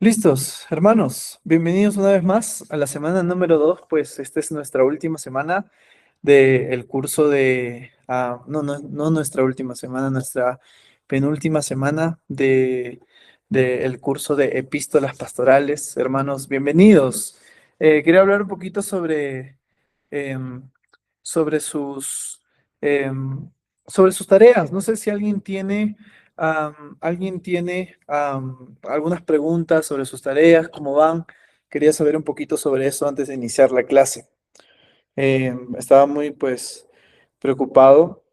Listos, hermanos, bienvenidos una vez más a la semana número 2. Pues esta es nuestra última semana del curso no nuestra última semana, nuestra penúltima semana del curso de epístolas pastorales. Hermanos, bienvenidos. Quería hablar un poquito em, sobre em, sobre sus tareas. No sé si alguien tiene algunas preguntas sobre sus tareas, cómo van. Quería saber un poquito sobre eso antes de iniciar la clase. Estaba muy, pues, preocupado.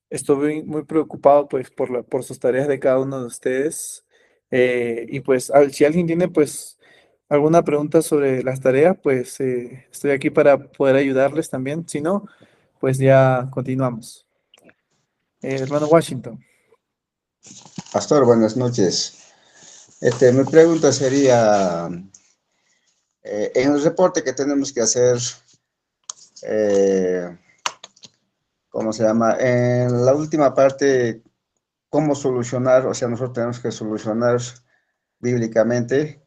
Estoy muy preocupado, pues, por sus tareas de cada uno de ustedes. Y pues, si alguien tiene, pues, alguna pregunta sobre las tareas, pues, estoy aquí para poder ayudarles también. Si no, pues ya continuamos. Hermano Washington. Pastor, buenas noches. Mi pregunta sería, en el reporte que tenemos que hacer, eh, ¿cómo se llama? En la última parte, ¿cómo solucionar? O sea, nosotros tenemos que solucionar bíblicamente.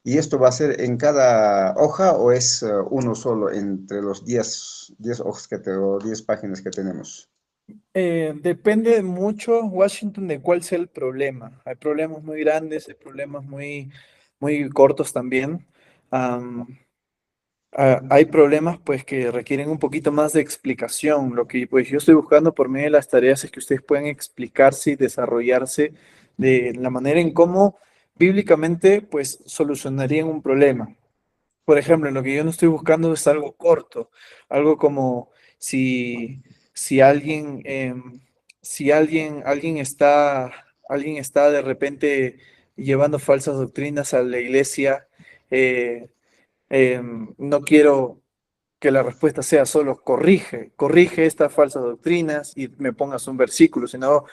¿Y esto va a ser en cada hoja o es uno solo entre los 10 hojas o 10 páginas que tenemos? Depende mucho, Washington, de cuál sea el problema. Hay problemas muy grandes, hay problemas muy cortos también. Am, Hay problemas pues que requieren un poquito más de explicación. Lo que pues yo estoy buscando por medio de las tareas es que ustedes puedan explicarse y desarrollarse de la manera en cómo bíblicamente pues solucionarían un problema. Por ejemplo, lo que yo no estoy buscando es algo corto, algo como si, si alguien, alguien está de repente llevando falsas doctrinas a la iglesia. eh, no quiero que la respuesta sea solo corrige estas falsas doctrinas y me pongas un versículo, sino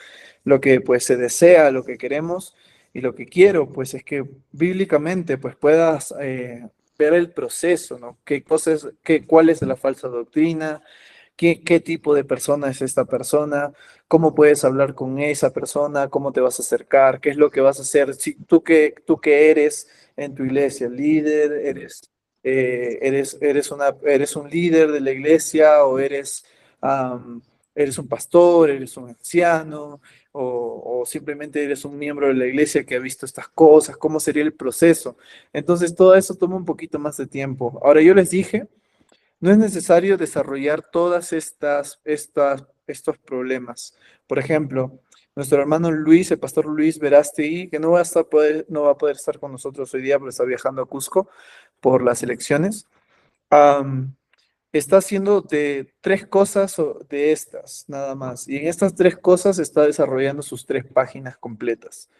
lo que pues se desea, lo que queremos y lo que quiero, pues es que bíblicamente pues puedas ver el proceso, ¿no? Cuál es la falsa doctrina, qué tipo de persona es esta persona, cómo puedes hablar con esa persona, cómo te vas a acercar, qué es lo que vas a hacer, si tú que eres en tu iglesia, líder, eres un líder de la iglesia o am, eres un pastor, eres un anciano o simplemente eres un miembro de la iglesia que ha visto estas cosas, cómo sería el proceso. Entonces todo eso toma un poquito más de tiempo. Ahora yo les dije, no es necesario desarrollar estos problemas. Por ejemplo, nuestro hermano Luis, el pastor Luis Verástegui, que no va a poder estar con nosotros hoy día porque está viajando a Cusco por las elecciones, am, está haciendo de tres cosas de estas, nada más. Y en estas tres cosas está desarrollando sus tres páginas completas.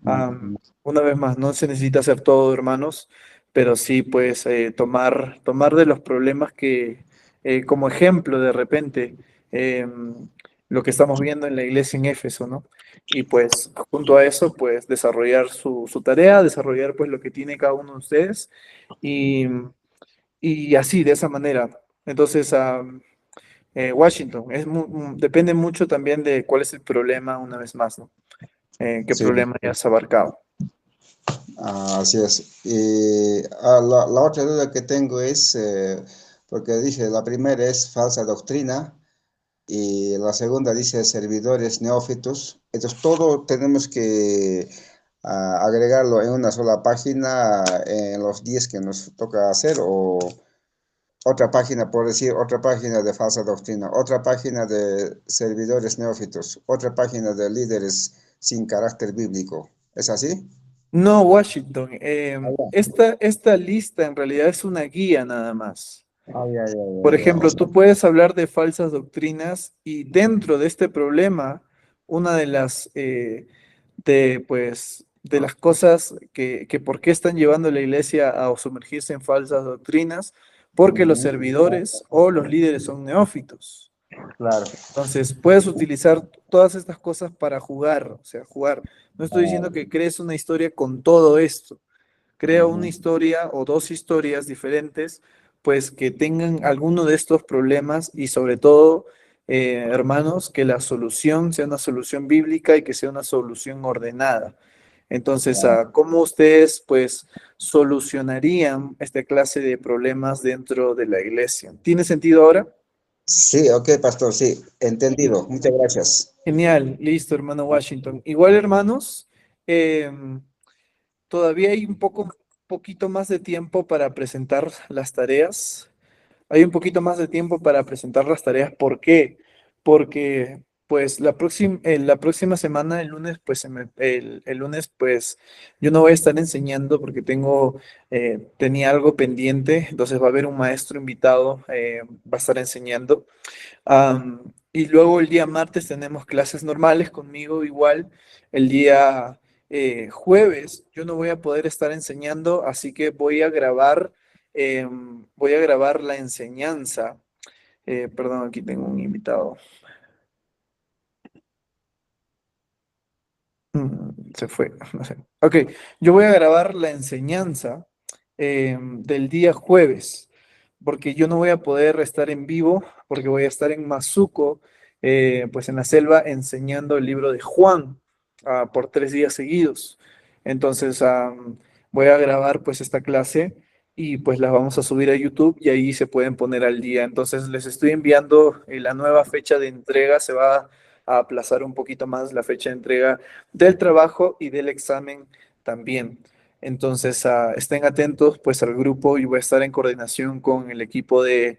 Mm. Una vez más, no se necesita hacer todo, hermanos, pero sí, pues, tomar de los problemas como ejemplo, de repente, lo que estamos viendo en la iglesia en Éfeso, ¿no? Y pues, junto a eso, pues, desarrollar su tarea, desarrollar, pues, lo que tiene cada uno de ustedes y, y así, de esa manera. Entonces, Washington, depende mucho también de cuál es el problema, una vez más, ¿no? ¿Qué Sí. problema ya has abarcado? Así es. Y la otra duda que tengo es, porque dice, la primera es falsa doctrina y la segunda dice servidores neófitos. Entonces, todo tenemos que agregarlo en una sola página en los 10 que nos toca hacer o otra página, por decir, otra página de falsa doctrina, otra página de servidores neófitos, otra página de líderes sin carácter bíblico. ¿Es así? No, Washington. Ah, ya. Esta lista en realidad es una guía nada más. Ah, ya, ya, Por ya, ya. O ejemplo, sea, tú puedes hablar de falsas doctrinas y dentro de este problema, una de de las cosas que por qué están llevando a la iglesia a sumergirse en falsas doctrinas, porque los ujú, servidores o los líderes son neófitos. claro. Entonces, puedes utilizar todas estas cosas para jugar, o sea, jugar. No estoy diciendo Ah, que crees una historia con todo esto. Crea una ujú, historia o dos historias diferentes, pues que tengan alguno de estos problemas y sobre todo, hermanos, que la solución sea una solución bíblica y que sea una solución ordenada. Entonces, ¿cómo ustedes pues solucionarían esta clase de problemas dentro de la iglesia? ¿Tiene sentido ahora? Sí, ok, pastor, sí, entendido. Muchas gracias. Genial, listo, hermano Washington. Igual, hermanos, em, todavía hay poquito más de tiempo para presentar las tareas. Hay un poquito más de tiempo para presentar las tareas. ¿Por qué? Porque pues la próxima semana, el lunes, pues el lunes, pues yo no voy a estar enseñando porque tenía algo pendiente, entonces va a haber un maestro invitado, va a estar enseñando. Y luego el día martes tenemos clases normales conmigo igual. El día jueves yo no voy a poder estar enseñando, así que voy a grabar la enseñanza. Perdón, aquí tengo un invitado. Se fue, no sé. Ok, yo voy a grabar la enseñanza del día jueves, porque yo no voy a poder estar en vivo, porque voy a estar en Mazuco, pues en la selva, enseñando el libro de Juan por 3 días seguidos. Entonces, voy a grabar pues esta clase y pues la vamos a subir a YouTube y ahí se pueden poner al día. Entonces, les estoy enviando la nueva fecha de entrega, se va a aplazar un poquito más la fecha de entrega del trabajo y del examen también. Entonces, estén atentos pues al grupo y voy a estar en coordinación con el equipo del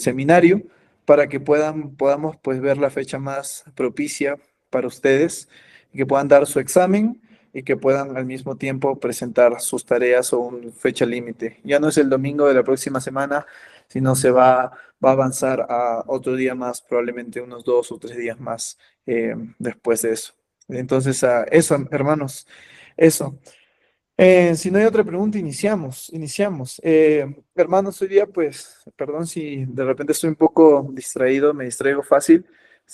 seminario para que podamos pues ver la fecha más propicia para ustedes y que puedan dar su examen y que puedan al mismo tiempo presentar sus tareas o una fecha límite. Ya no es el domingo de la próxima semana, sino va a avanzar a otro día más, probablemente unos 2 o 3 días más después de eso. Entonces, eso, hermanos, eso. Si no hay otra pregunta, iniciamos. Hermanos, hoy día, pues, perdón si de repente estoy un poco distraído, me distraigo fácil,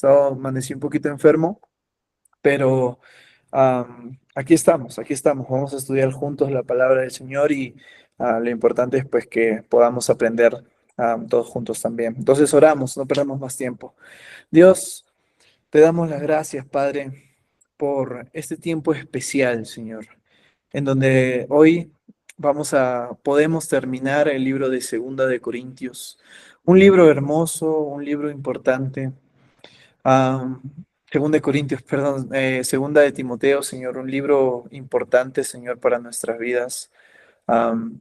amanecí un poquito enfermo, pero aquí estamos, vamos a estudiar juntos la palabra del Señor y lo importante es pues que podamos aprender todos juntos también. Entonces oramos, no perdamos más tiempo. Dios, te damos las gracias, Padre, por este tiempo especial, Señor, en donde hoy podemos terminar el libro de Segunda de Corintios, un libro hermoso, un libro importante. Ah, Segunda de Corintios, perdón, Segunda de Timoteo, Señor, un libro importante, Señor, para nuestras vidas. Am,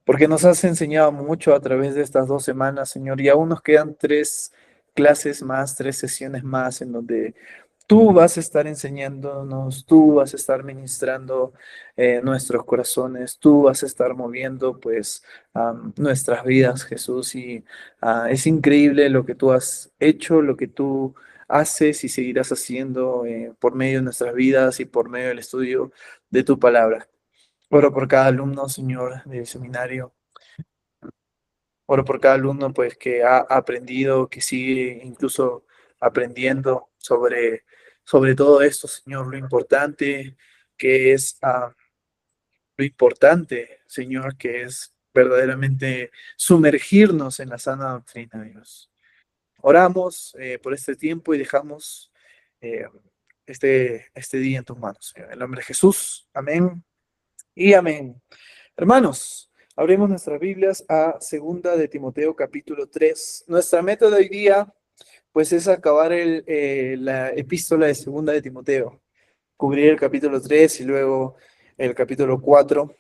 Porque nos has enseñado mucho a través de estas 2 semanas, Señor, y aún nos quedan 3 clases más, 3 sesiones más en donde tú vas a estar enseñándonos, tú vas a estar ministrando nuestros corazones, tú vas a estar moviendo pues nuestras vidas, Jesús. Y es increíble lo que tú has hecho, lo que tú haces y seguirás haciendo por medio de nuestras vidas y por medio del estudio de tu palabra. Oro por cada alumno, Señor, del seminario. Oro por cada alumno pues que ha aprendido, que sigue incluso aprendiendo sobre todo esto, Señor, que es lo importante, Señor, que es verdaderamente sumergirnos en la sana doctrina, Dios. Oramos por este tiempo y dejamos eh, este día en tus manos, Señor. En el nombre de Jesús, amén y amén. Hermanos, abrimos nuestras Biblias a Segunda de Timoteo capítulo 3. Nuestra meta de hoy día, pues, es acabar la epístola de Segunda de Timoteo, cubrir el capítulo 3 y luego el capítulo 4.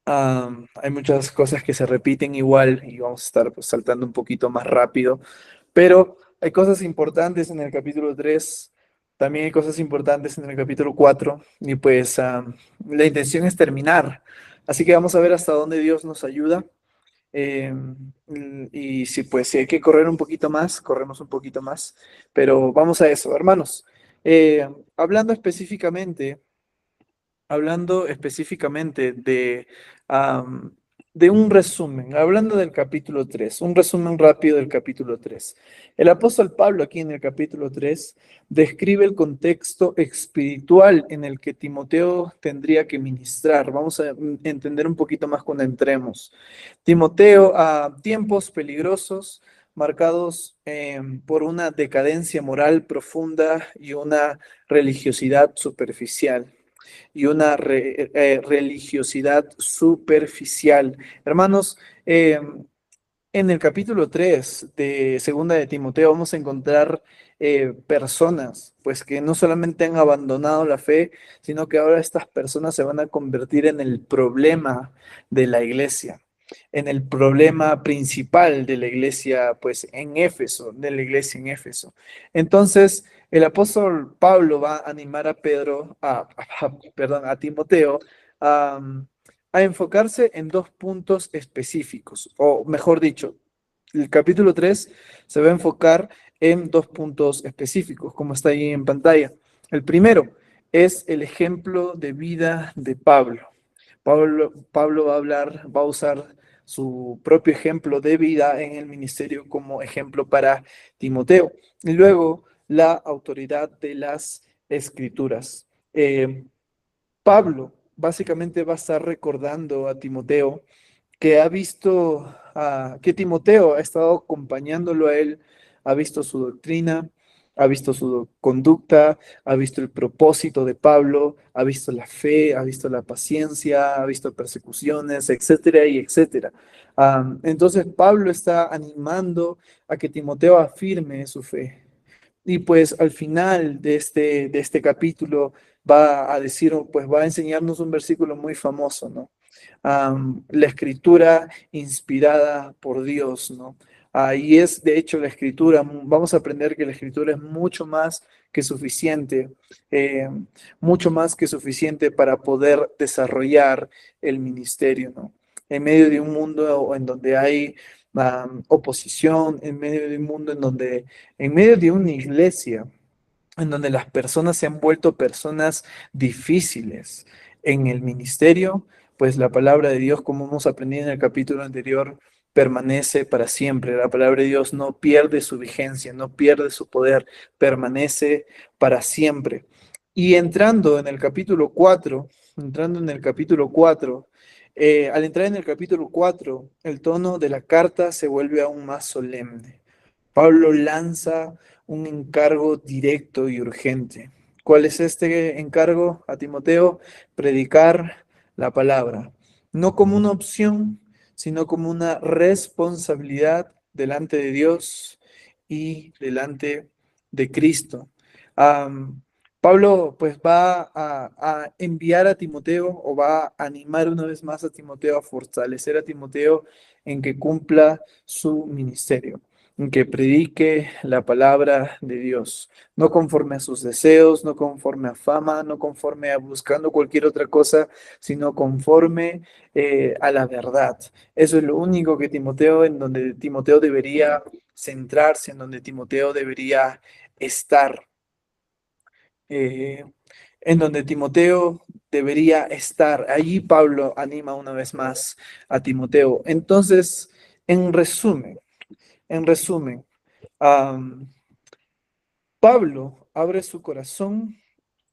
Hay muchas cosas que se repiten igual y vamos a estar pues, saltando un poquito más rápido, pero hay cosas importantes en el capítulo 3, también hay cosas importantes en el capítulo 4 y pues la intención es terminar. Así que vamos a ver hasta dónde Dios nos ayuda. eh, y si pues si hay que correr un poquito más, corremos un poquito más, pero vamos a eso, hermanos. Eh, hablando específicamente Hablando específicamente am, de un resumen, hablando del capítulo 3, un resumen rápido del capítulo 3. El apóstol Pablo aquí en el capítulo 3 describe el contexto espiritual en el que Timoteo tendría que ministrar. Vamos a entender un poquito más cuando entremos. Timoteo, a tiempos peligrosos marcados por una decadencia moral profunda y una religiosidad superficial. y una religiosidad superficial. Hermanos, en el capítulo 3 de Segunda de Timoteo vamos a encontrar personas, pues que no solamente han abandonado la fe, sino que ahora estas personas se van a convertir en el problema de la iglesia, en el problema principal de la iglesia, pues en Éfeso, de la iglesia en Éfeso. Entonces, el apóstol Pablo va a animar a perdón, a Timoteo a enfocarse en dos puntos específicos, o mejor dicho, el capítulo 3 se va a enfocar en dos puntos específicos, como está ahí en pantalla. El primero es el ejemplo de vida de Pablo. Pablo va a hablar, va a usar su propio ejemplo de vida en el ministerio como ejemplo para Timoteo. Y luego la autoridad de las escrituras. Pablo básicamente va a estar recordando a Timoteo que ha visto, que Timoteo ha estado acompañándolo a él, ha visto su doctrina, ha visto su conducta, ha visto el propósito de Pablo, ha visto la fe, ha visto la paciencia, ha visto persecuciones, etcétera y etcétera. Entonces Pablo está animando a que Timoteo afirme su fe. Y pues al final de este capítulo va a decir, pues va a enseñarnos un versículo muy famoso, ¿no? La escritura inspirada por Dios, ¿no? Y es, de hecho, la escritura, vamos a aprender que la escritura es mucho más que suficiente, eh, mucho más que suficiente para poder desarrollar el ministerio, ¿no? En medio de un mundo en donde hay oposición, en medio de un mundo en medio de una iglesia en donde las personas se han vuelto personas difíciles en el ministerio, pues la palabra de Dios, como hemos aprendido en el capítulo anterior, permanece para siempre. La palabra de Dios no pierde su vigencia, no pierde su poder, permanece para siempre. Y entrando en el capítulo 4, al entrar en el capítulo 4, el tono de la carta se vuelve aún más solemne. Pablo lanza un encargo directo y urgente. ¿Cuál es este encargo a Timoteo? Predicar la palabra, no como una opción, sino como una responsabilidad delante de Dios y delante de Cristo. Am, Pablo pues va a enviar a Timoteo o va a animar una vez más a Timoteo, a fortalecer a Timoteo en que cumpla su ministerio, en que predique la palabra de Dios, no conforme a sus deseos, no conforme a fama, no conforme a buscando cualquier otra cosa, sino conforme a la verdad. Eso es lo único que Timoteo, en donde Timoteo debería centrarse, en donde Timoteo debería estar, eh, en donde Timoteo debería estar. Allí Pablo anima una vez más a Timoteo. Entonces, en resumen, en resumen, Am, Pablo abre su corazón.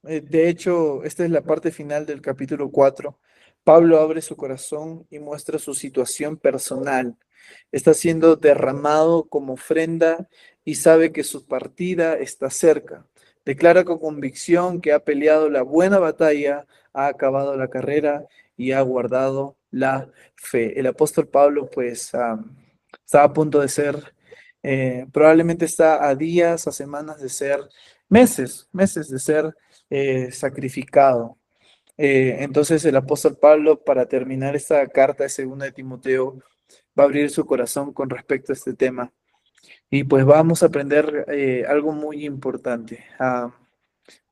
De hecho, esta es la parte final del capítulo 4. Pablo abre su corazón y muestra su situación personal. Está siendo derramado como ofrenda y sabe que su partida está cerca. Declara con convicción que ha peleado la buena batalla, ha acabado la carrera y ha guardado la fe. El apóstol Pablo, pues, está a punto de ser, probablemente está a días, a semanas de ser, meses de ser sacrificado. Entonces el apóstol Pablo, para terminar esta carta de segunda de Timoteo, va a abrir su corazón con respecto a este tema. Y pues vamos a aprender algo muy importante.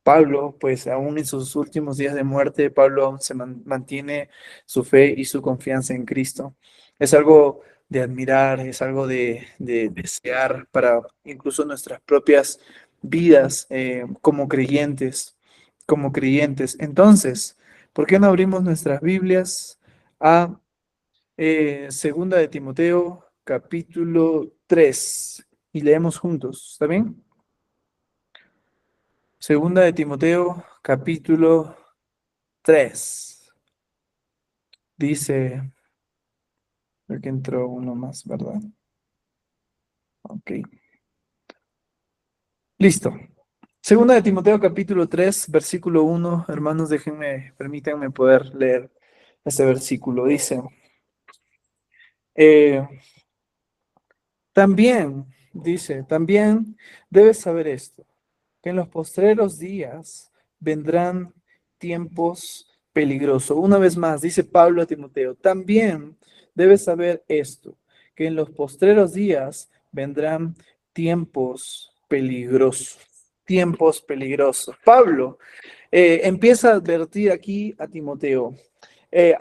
Pablo, pues aún en sus últimos días de muerte, Pablo aún se mantiene su fe y su confianza en Cristo. Es algo de admirar, es algo de desear para incluso nuestras propias vidas como creyentes, como creyentes. Entonces, ¿por qué no abrimos nuestras Biblias a Segunda de Timoteo, capítulo 3 y leemos juntos? ¿Está bien? Segunda de Timoteo, capítulo 3. Dice, creo que entró uno más, ¿verdad? Ok. Listo. Segunda de Timoteo capítulo 3 versículo 1. Hermanos, permítanme poder leer este versículo. Dice, eh, también debes saber esto, que en los postreros días vendrán tiempos peligrosos. Una vez más, dice Pablo a Timoteo, también debes saber esto, que en los postreros días vendrán tiempos peligrosos. Pablo empieza a advertir aquí a Timoteo.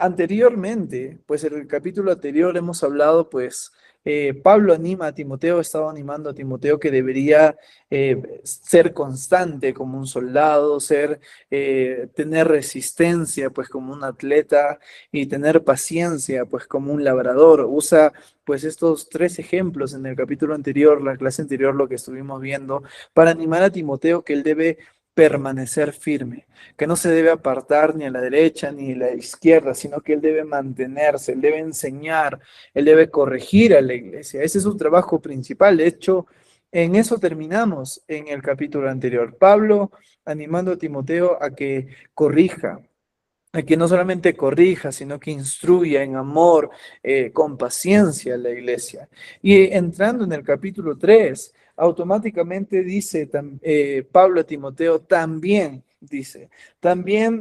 Anteriormente, pues en el capítulo anterior hemos hablado, pues Pablo anima a Timoteo, estaba animando a Timoteo que debería ser constante como un soldado, tener resistencia, pues como un atleta y tener paciencia, pues como un labrador. Usa pues estos tres ejemplos en el capítulo anterior, la clase anterior, lo que estuvimos viendo, para animar a Timoteo que él debe permanecer firme, que no se debe apartar ni a la derecha ni a la izquierda, sino que él debe mantenerse, él debe enseñar, él debe corregir a la iglesia. Ese es su trabajo principal. De hecho, en eso terminamos en el capítulo anterior. Pablo animando a Timoteo a que corrija, a que no solamente corrija, sino que instruya en amor, con paciencia a la iglesia. Y entrando en el capítulo 3 automáticamente dice Pablo a Timoteo, también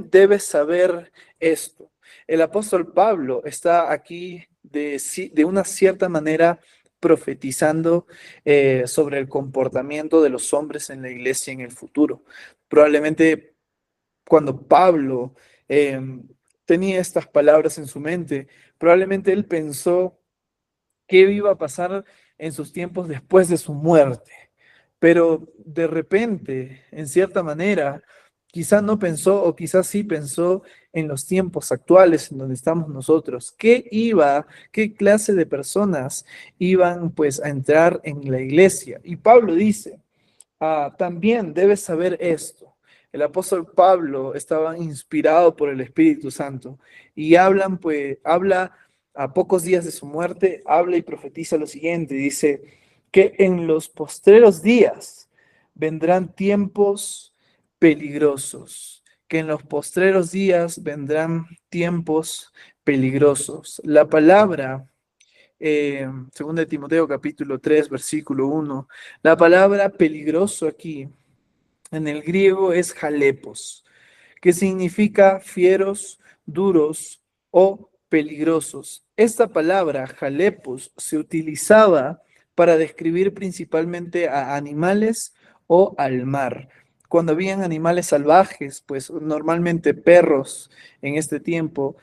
debes saber esto. El apóstol Pablo está aquí de una cierta manera profetizando sobre el comportamiento de los hombres en la iglesia en el futuro. Probablemente cuando Pablo eh, tenía estas palabras en su mente, probablemente él pensó qué iba a pasar en sus tiempos después de su muerte. Pero de repente, en cierta manera, quizás no pensó o quizás sí pensó en los tiempos actuales en donde estamos nosotros. Qué clase de personas iban pues a entrar en la iglesia? Y Pablo dice, también debes saber esto. El apóstol Pablo estaba inspirado por el Espíritu Santo y habla a pocos días de su muerte, habla y profetiza lo siguiente, dice que en los postreros días vendrán tiempos peligrosos, que en los postreros días vendrán tiempos peligrosos. La palabra 2 de Timoteo capítulo 3 versículo 1. La palabra peligroso aquí en el griego es jalepos, que significa fieros, duros o peligrosos. Esta palabra, jalepos, se utilizaba para describir principalmente a animales o al mar. Cuando habían animales salvajes, pues normalmente perros en este tiempo,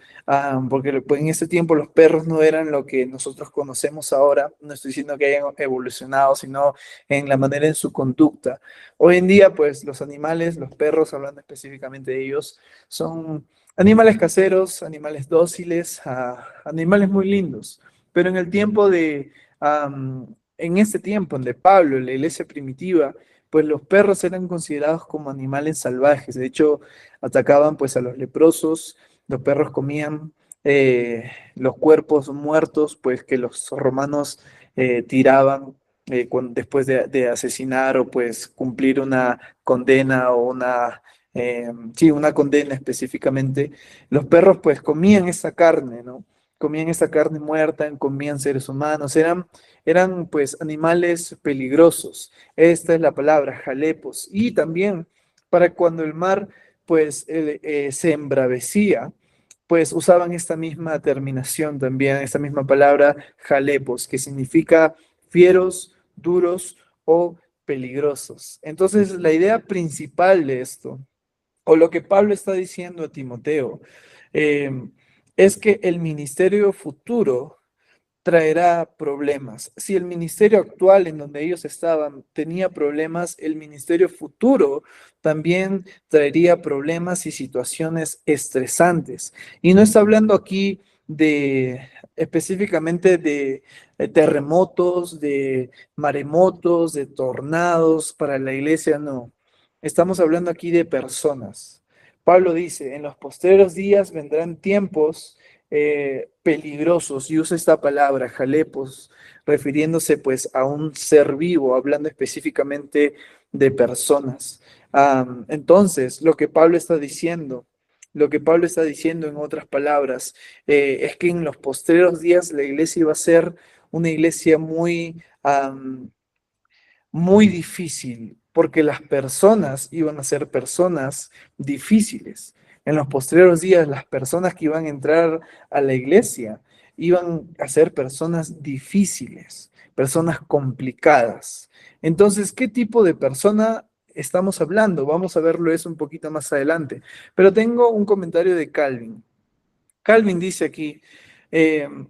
porque pues, en este tiempo los perros no eran lo que nosotros conocemos ahora, no estoy diciendo que hayan evolucionado, sino en la manera en su conducta. Hoy en día, pues los animales, los perros, hablando específicamente de ellos, son animales caseros, animales dóciles, animales muy lindos. Pero en el tiempo en este tiempo, en de Pablo, en la iglesia primitiva, pues los perros eran considerados como animales salvajes. De hecho, atacaban pues a los leprosos, los perros comían los cuerpos muertos, pues que los romanos tiraban después de asesinar o pues cumplir una condena o sí, una condena específicamente, los perros pues comían esa carne, ¿no? Comían esa carne muerta, comían seres humanos, eran pues animales peligrosos. Esta es la palabra, jalepos. Y también para cuando el mar pues se embravecía, pues usaban esta misma terminación también, esta misma palabra, jalepos, que significa fieros, duros o peligrosos. Entonces, la idea principal de esto, o lo que Pablo está diciendo a Timoteo, eh, es que el ministerio futuro traerá problemas. Si el ministerio actual en donde ellos estaban tenía problemas, el ministerio futuro también traería problemas y situaciones estresantes. Y no está hablando aquí de específicamente de terremotos, de maremotos, de tornados para la iglesia, no. Estamos hablando aquí de personas. Pablo dice, en los postreros días vendrán tiempos peligrosos, y usa esta palabra, jalepos, refiriéndose pues a un ser vivo, hablando específicamente de personas. Entonces, lo que Pablo está diciendo en otras palabras, es que en los postreros días la iglesia iba a ser una iglesia muy difícil, porque las personas iban a ser personas difíciles. En los postreros días, las personas que iban a entrar a la iglesia iban a ser personas difíciles, personas complicadas. Entonces, ¿qué tipo de persona estamos hablando? Vamos a verlo eso un poquito más adelante. Pero tengo un comentario de Calvin. Calvin dice aquí,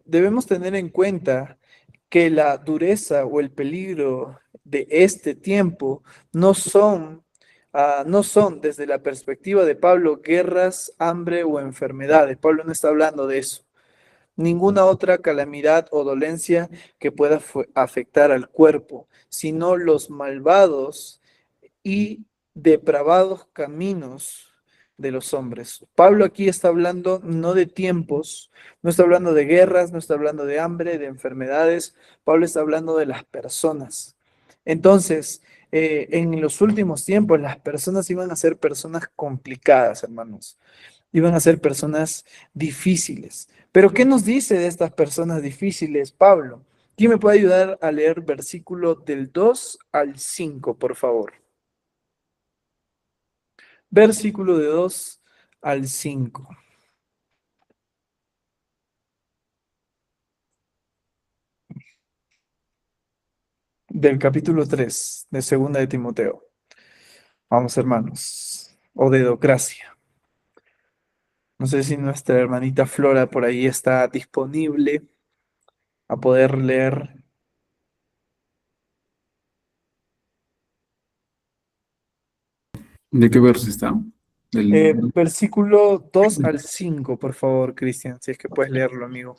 debemos tener en cuenta que la dureza o el peligro de este tiempo no son, no son desde la perspectiva de Pablo guerras, hambre o enfermedades. Pablo no está hablando de eso. Ninguna otra calamidad o dolencia que pueda afectar al cuerpo, sino los malvados y depravados caminos de los hombres. Pablo aquí está hablando no de tiempos, no está hablando de guerras, no está hablando de hambre, de enfermedades, Pablo está hablando de las personas. Entonces, en los últimos tiempos las personas iban a ser personas complicadas, hermanos, iban a ser personas difíciles. Pero ¿qué nos dice de estas personas difíciles, Pablo? ¿Quién me puede ayudar a leer versículo del 2 al 5, por favor? Versículo de 2 al 5 del capítulo 3 de Segunda de Timoteo. Vamos, hermanos, o de Docracia. No sé si nuestra hermanita Flora por ahí está disponible a poder leer. ¿De qué verso está? Del... Versículo 2 al 5, por favor, Cristian, si es que puedes leerlo, amigo.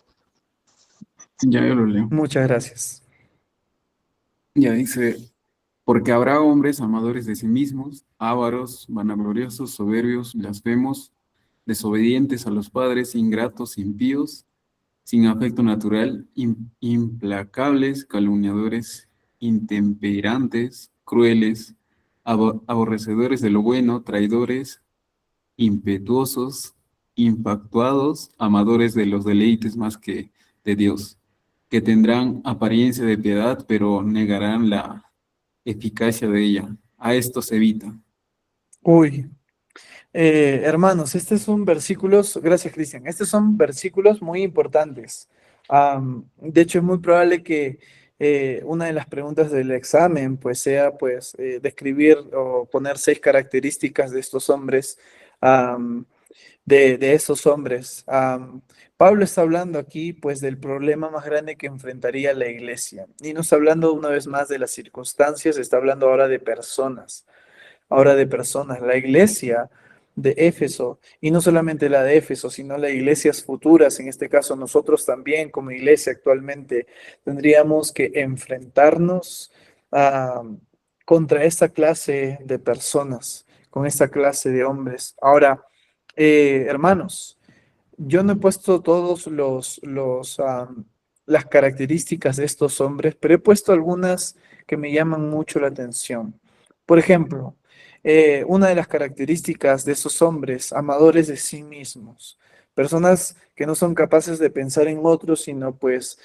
Ya yo lo leo. Muchas gracias. Ya dice, porque habrá hombres amadores de sí mismos, ávaros, vanagloriosos, soberbios, blasfemos, desobedientes a los padres, ingratos, impíos, sin afecto natural, implacables, calumniadores, intemperantes, crueles, aborrecedores de lo bueno, traidores, impetuosos, infatuados, amadores de los deleites más que de Dios, que tendrán apariencia de piedad, pero negarán la eficacia de ella. A estos evita. Uy, hermanos, estos son versículos, gracias Cristian, estos son versículos muy importantes. De hecho, es muy probable que una de las preguntas del examen pues sea pues describir o poner 6 características de estos hombres, de esos hombres. Pablo está hablando aquí pues del problema más grande que enfrentaría la iglesia y no está hablando una vez más de las circunstancias, está hablando ahora de personas, ahora de personas. La iglesia de Éfeso, y no solamente la de Éfeso, sino las iglesias futuras, en este caso nosotros también como iglesia actualmente, tendríamos que enfrentarnos ah, contra esta clase de personas, con esta clase de hombres. Ahora, hermanos, yo no he puesto todos las características de estos hombres, pero he puesto algunas que me llaman mucho la atención. Por ejemplo, una de las características de esos hombres, amadores de sí mismos, personas que no son capaces de pensar en otros, sino pues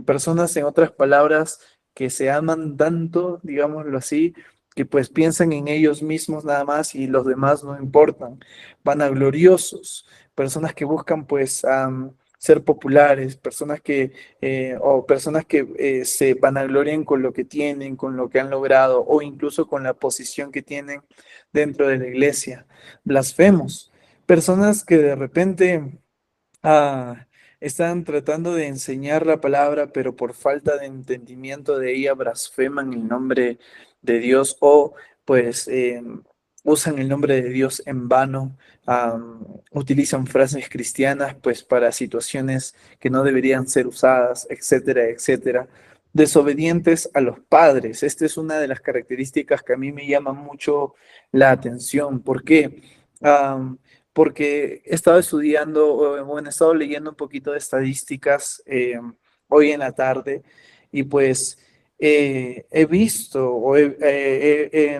personas, en otras palabras, que se aman tanto, digámoslo así, que pues piensan en ellos mismos nada más y los demás no importan, vanagloriosos, personas que buscan pues ser populares, personas que se vanaglorian con lo que tienen, con lo que han logrado o incluso con la posición que tienen dentro de la iglesia. Blasfemos, personas que de repente ah, están tratando de enseñar la palabra, pero por falta de entendimiento de ella blasfeman el nombre de Dios o pues usan el nombre de Dios en vano, utilizan frases cristianas pues para situaciones que no deberían ser usadas, etcétera, etcétera. Desobedientes a los padres. Esta es una de las características que a mí me llama mucho la atención. ¿Por qué? Porque he estado estudiando, o bueno, he estado leyendo un poquito de estadísticas hoy en la tarde Y pues he visto o he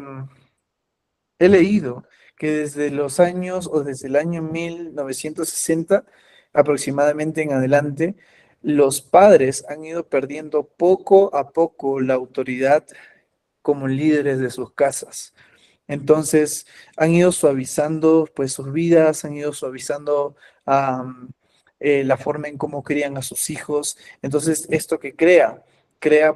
leído que desde los años o desde el año 1960 aproximadamente en adelante, los padres han ido perdiendo poco a poco la autoridad como líderes de sus casas. Entonces han ido suavizando pues sus vidas, han ido suavizando am, la forma en cómo crían a sus hijos. Entonces esto que crea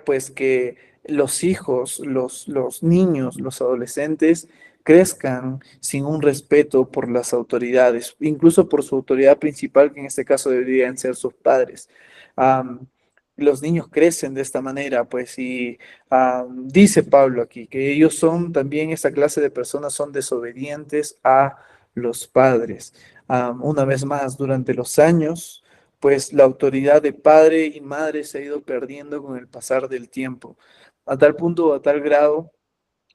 pues que los hijos, los niños, los adolescentes crezcan sin un respeto por las autoridades, incluso por su autoridad principal, que en este caso deberían ser sus padres. Am, los niños crecen de esta manera, pues, y dice Pablo aquí que ellos son también, esta clase de personas son desobedientes a los padres. Una vez más, durante los años, pues la autoridad de padre y madre se ha ido perdiendo con el pasar del tiempo, a tal punto, a tal grado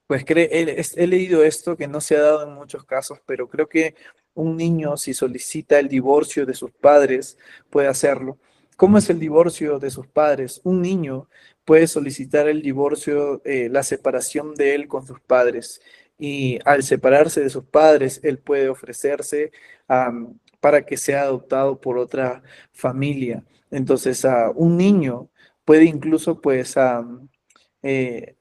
pues he leído esto que no se ha dado en muchos casos, pero creo que un niño si solicita el divorcio de sus padres puede hacerlo. ¿Cómo es el divorcio de sus padres? Un niño puede solicitar el divorcio, la separación de él con sus padres. Y al separarse de sus padres, él puede ofrecerse para que sea adoptado por otra familia. Entonces, un niño puede incluso, pues, eh,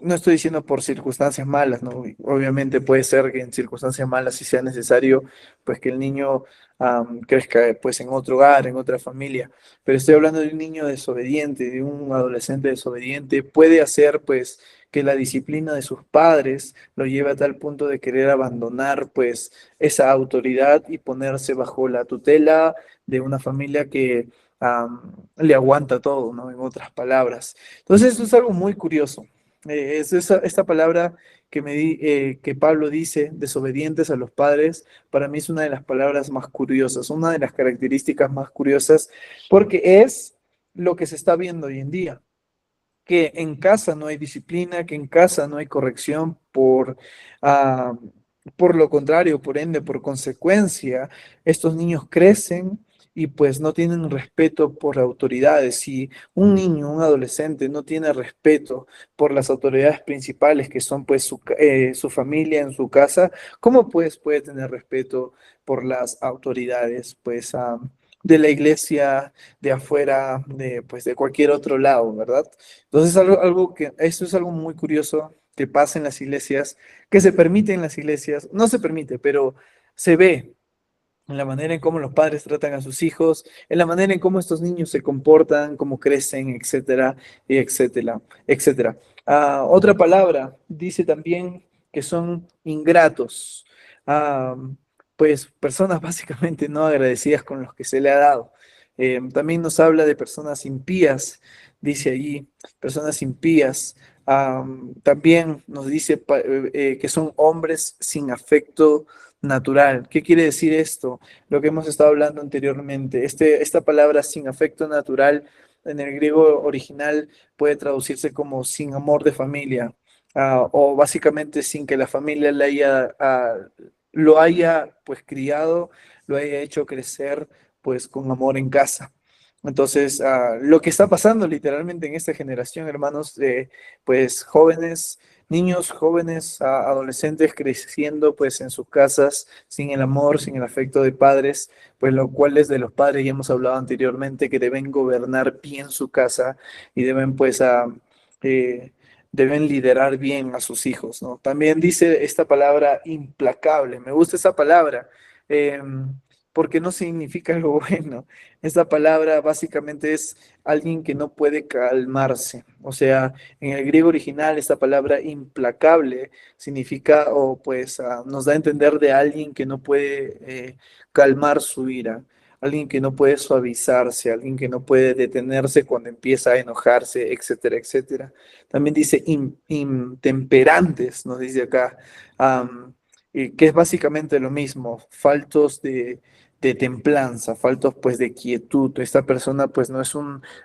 no estoy diciendo por circunstancias malas, ¿no? Obviamente puede ser que en circunstancias malas sí sea necesario, pues que el niño crezca pues en otro hogar, en otra familia, pero estoy hablando de un niño desobediente, de un adolescente desobediente, puede hacer pues que la disciplina de sus padres lo lleve a tal punto de querer abandonar pues esa autoridad y ponerse bajo la tutela de una familia que le aguanta todo, ¿no? En otras palabras. Entonces, eso es algo muy curioso. Esta palabra que Pablo dice, desobedientes a los padres, para mí es una de las palabras más curiosas, una de las características más curiosas, porque es lo que se está viendo hoy en día, que en casa no hay disciplina, que en casa no hay corrección ah, por lo contrario, por ende, por consecuencia, estos niños crecen y pues no tienen respeto por autoridades. Si un niño, un adolescente no tiene respeto por las autoridades principales que son pues su familia en su casa, ¿cómo pues puede tener respeto por las autoridades pues de la iglesia, de afuera, de pues de cualquier otro lado, ¿verdad? Entonces, eso es algo muy curioso que pasa en las iglesias, que se permite en las iglesias, no se permite, pero se ve en la manera en cómo los padres tratan a sus hijos, en la manera en cómo estos niños se comportan, cómo crecen, etcétera, y etcétera, etcétera. Otra palabra dice también que son ingratos, ah, pues personas básicamente no agradecidas con los que se le ha dado. También nos habla de personas impías, dice allí, personas impías. También nos dice que son hombres sin afecto natural. ¿Qué quiere decir esto? Lo que hemos estado hablando anteriormente. Esta palabra sin afecto natural en el griego original puede traducirse como sin amor de familia, o básicamente sin que la familia lo haya pues criado, lo haya hecho crecer pues con amor en casa. Entonces, lo que está pasando literalmente en esta generación, hermanos, pues jóvenes, niños, jóvenes, adolescentes creciendo pues en sus casas sin el amor, sin el afecto de padres, pues lo cual es de los padres, ya hemos hablado anteriormente, que deben gobernar bien su casa y deben pues eh, deben liderar bien a sus hijos, ¿no? También dice esta palabra implacable, me gusta esa palabra, porque no significa algo bueno. Esta palabra básicamente es alguien que no puede calmarse, o sea, en el griego original, esta palabra implacable significa, o pues nos da a entender de alguien que no puede calmar su ira, alguien que no puede suavizarse, alguien que no puede detenerse cuando empieza a enojarse, etcétera, etcétera. También dice intemperantes, nos dice acá, que es básicamente lo mismo, faltos de templanza, faltos pues de quietud. Esta persona pues no es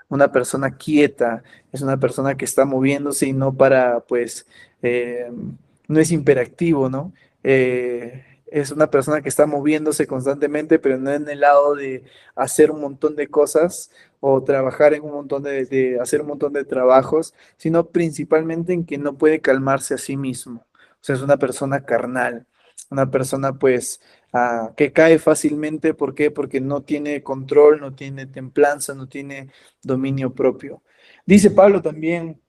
una persona quieta, es una persona que está moviéndose y no para pues, no es imperactivo, ¿no? es una persona que está moviéndose constantemente, pero no en el lado de hacer un montón de cosas o trabajar en un montón de hacer un montón de trabajos, sino principalmente en que no puede calmarse a sí mismo. O sea, es una persona carnal, una persona pues que cae fácilmente. ¿Por qué? Porque no tiene control, no tiene templanza, no tiene dominio propio. Dice Pablo también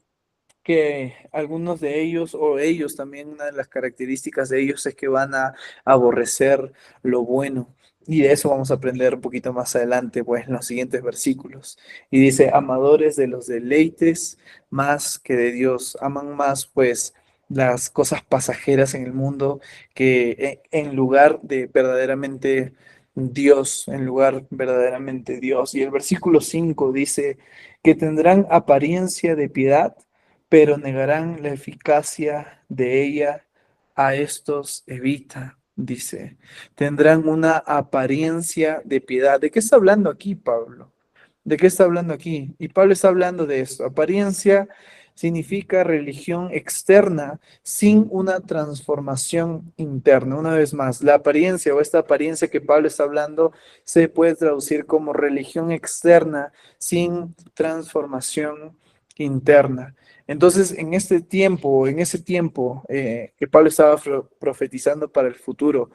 que algunos de ellos, o ellos también, una de las características de ellos es que van a aborrecer lo bueno. Y de eso vamos a aprender un poquito más adelante, pues, en los siguientes versículos. Y dice, amadores de los deleites más que de Dios, aman más, pues, las cosas pasajeras en el mundo que en lugar de verdaderamente Dios, en lugar verdaderamente Dios. Y el versículo 5 dice que tendrán apariencia de piedad, pero negarán la eficacia de ella. A estos evita, dice. Tendrán una apariencia de piedad. ¿De qué está hablando aquí Pablo? ¿De qué está hablando aquí? Y Pablo está hablando de esto. Apariencia significa religión externa sin una transformación interna. Una vez más, la apariencia o esta apariencia que Pablo está hablando se puede traducir como religión externa sin transformación interna. Entonces, en ese tiempo que Pablo estaba profetizando para el futuro,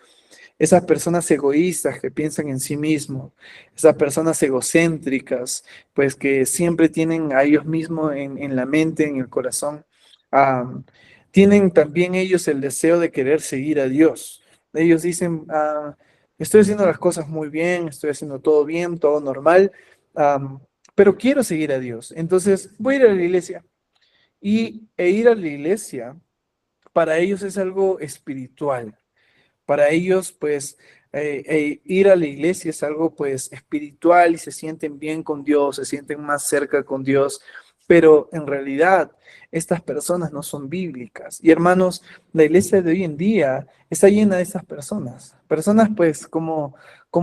esas personas egoístas que piensan en sí mismos, esas personas egocéntricas, pues que siempre tienen a ellos mismos en la mente, en el corazón, ah, tienen también ellos el deseo de querer seguir a Dios. Ellos dicen, estoy haciendo las cosas muy bien, estoy haciendo todo bien, todo normal, ah, pero quiero seguir a Dios. Entonces, voy a ir a la iglesia. E ir a la iglesia para ellos es algo espiritual. Para ellos, pues, ir a la iglesia es algo, pues, espiritual y se sienten bien con Dios, se sienten más cerca con Dios, pero en realidad estas personas no son bíblicas. Y hermanos, la iglesia de hoy en día está llena de estas personas. Personas, pues, como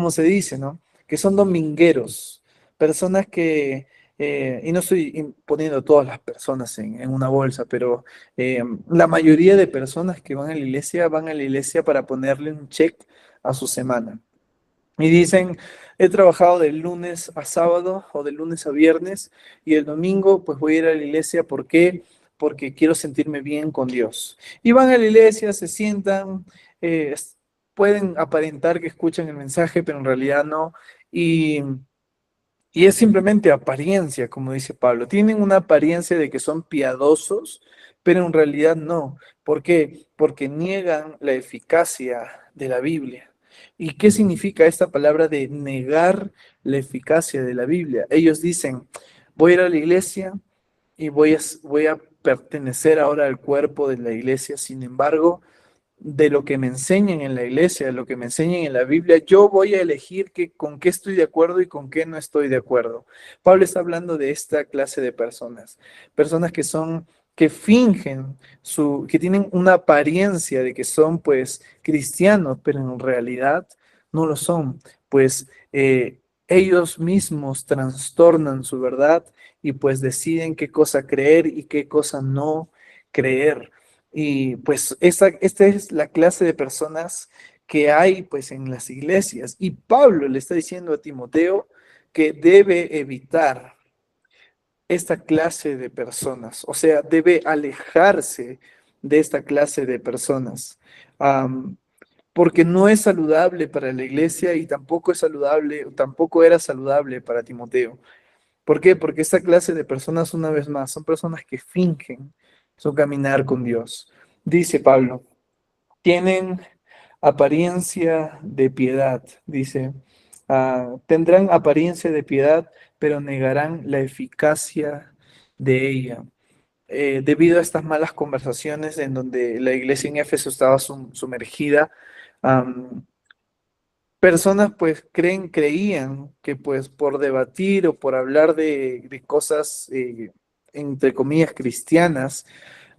se dice, ¿no? Que son domingueros, personas que, y no estoy poniendo todas las personas en una bolsa, pero la mayoría de personas que van a la iglesia para ponerle un check a su semana. Y dicen, he trabajado de lunes a sábado o de lunes a viernes y el domingo pues voy a ir a la iglesia. ¿Por qué? Porque quiero sentirme bien con Dios. Y van a la iglesia, se sientan, pueden aparentar que escuchan el mensaje, pero en realidad no. Y y es simplemente apariencia, como dice Pablo. Tienen una apariencia de que son piadosos, pero en realidad no. ¿Por qué? Porque niegan la eficacia de la Biblia. ¿Y qué significa esta palabra de negar la eficacia de la Biblia? Ellos dicen, voy a ir a la iglesia y voy a pertenecer ahora al cuerpo de la iglesia. Sin embargo, de lo que me enseñan en la iglesia, de lo que me enseñan en la Biblia, yo voy a elegir con qué estoy de acuerdo y con qué no estoy de acuerdo. Pablo está hablando de esta clase de personas, personas que fingen que tienen una apariencia de que son pues cristianos, pero en realidad no lo son, pues ellos mismos trastornan su verdad y pues deciden qué cosa creer y qué cosa no creer. Y pues esta es la clase de personas que hay pues en las iglesias. Y Pablo le está diciendo a Timoteo que debe evitar esta clase de personas, o sea, debe alejarse de esta clase de personas, porque no es saludable para la iglesia y tampoco es saludable, tampoco era saludable para Timoteo. ¿Por qué? Porque esta clase de personas, una vez más, son personas que fingen su caminar con Dios. Dice Pablo, tienen apariencia de piedad, dice, tendrán apariencia de piedad, pero negarán la eficacia de ella. Debido a estas malas conversaciones en donde la iglesia en Éfeso estaba sumergida, personas pues creían que pues por debatir o por hablar de cosas, entre comillas, cristianas,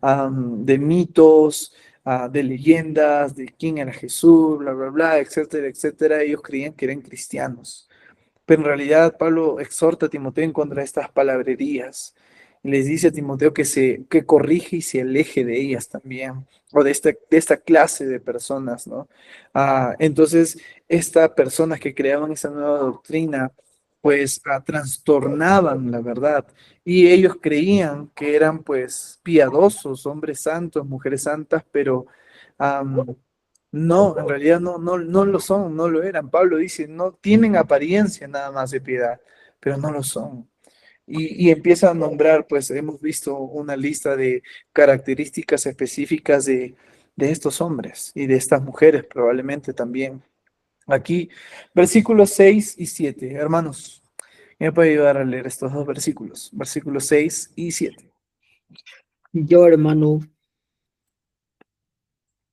de mitos, de leyendas, de quién era Jesús, bla, bla, bla, etcétera, etcétera, ellos creían que eran cristianos. Pero en realidad Pablo exhorta a Timoteo en contra de estas palabrerías. y les dice a Timoteo que corrige y se aleje de ellas también, o de esta clase de personas, ¿no? Entonces, estas personas que creaban esa nueva doctrina, pues trastornaban la verdad, y ellos creían que eran pues piadosos, hombres santos, mujeres santas, pero no, en realidad no lo son, no lo eran. Pablo dice, no tienen apariencia nada más de piedad, pero no lo son. Y empieza a nombrar, pues hemos visto una lista de características específicas de estos hombres y de estas mujeres probablemente también. Aquí, versículos 6 y 7. Hermanos, ¿me puede ayudar a leer estos dos versículos? Versículos 6 y 7. Yo, hermano,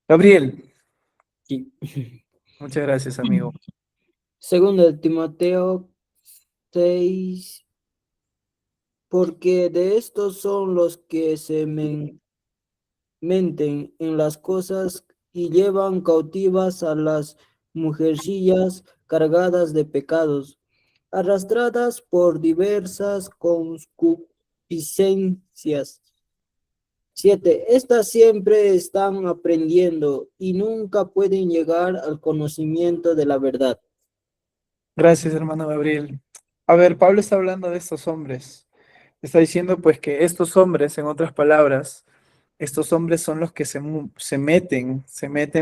Gabriel, sí. muchas gracias, amigo. Segundo de Timoteo 6, porque de estos son los que se menten en las cosas y llevan cautivas a las mujercillas cargadas de pecados, arrastradas por diversas concupiscencias. 7. Estas siempre están aprendiendo y nunca pueden llegar al conocimiento de la verdad. Gracias, hermano Gabriel. A ver, Pablo está hablando de estos hombres. Está diciendo pues que estos hombres, en otras palabras, estos hombres son los que se meten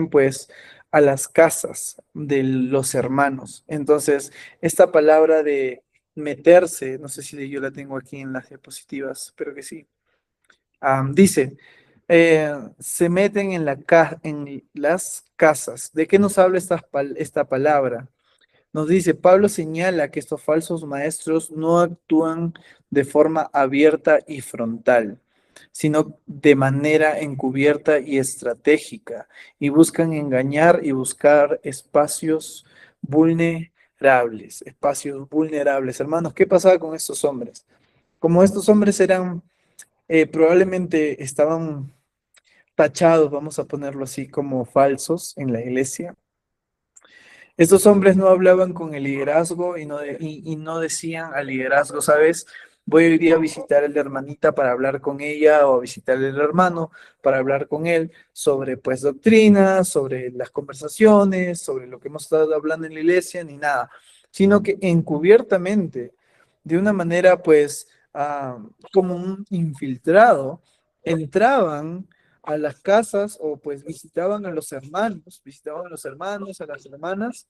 pues a las casas de los hermanos. Entonces, esta palabra de meterse, no sé si yo la tengo aquí en las diapositivas, espero que sí. Dice, se meten en en las casas. ¿De qué nos habla esta palabra? Nos dice, Pablo señala que estos falsos maestros no actúan de forma abierta y frontal, sino de manera encubierta y estratégica, y buscan engañar y buscar espacios vulnerables. Hermanos, ¿qué pasaba con estos hombres? Como estos hombres eran, probablemente estaban tachados, vamos a ponerlo así, como falsos en la iglesia. Estos hombres no hablaban con el liderazgo y no decían al liderazgo, ¿sabes? Voy a ir a visitar a la hermanita para hablar con ella o a visitar al hermano para hablar con él sobre pues doctrinas, sobre las conversaciones, sobre lo que hemos estado hablando en la iglesia, ni nada, sino que encubiertamente, de una manera pues como un infiltrado, entraban a las casas o pues visitaban a los hermanos, a las hermanas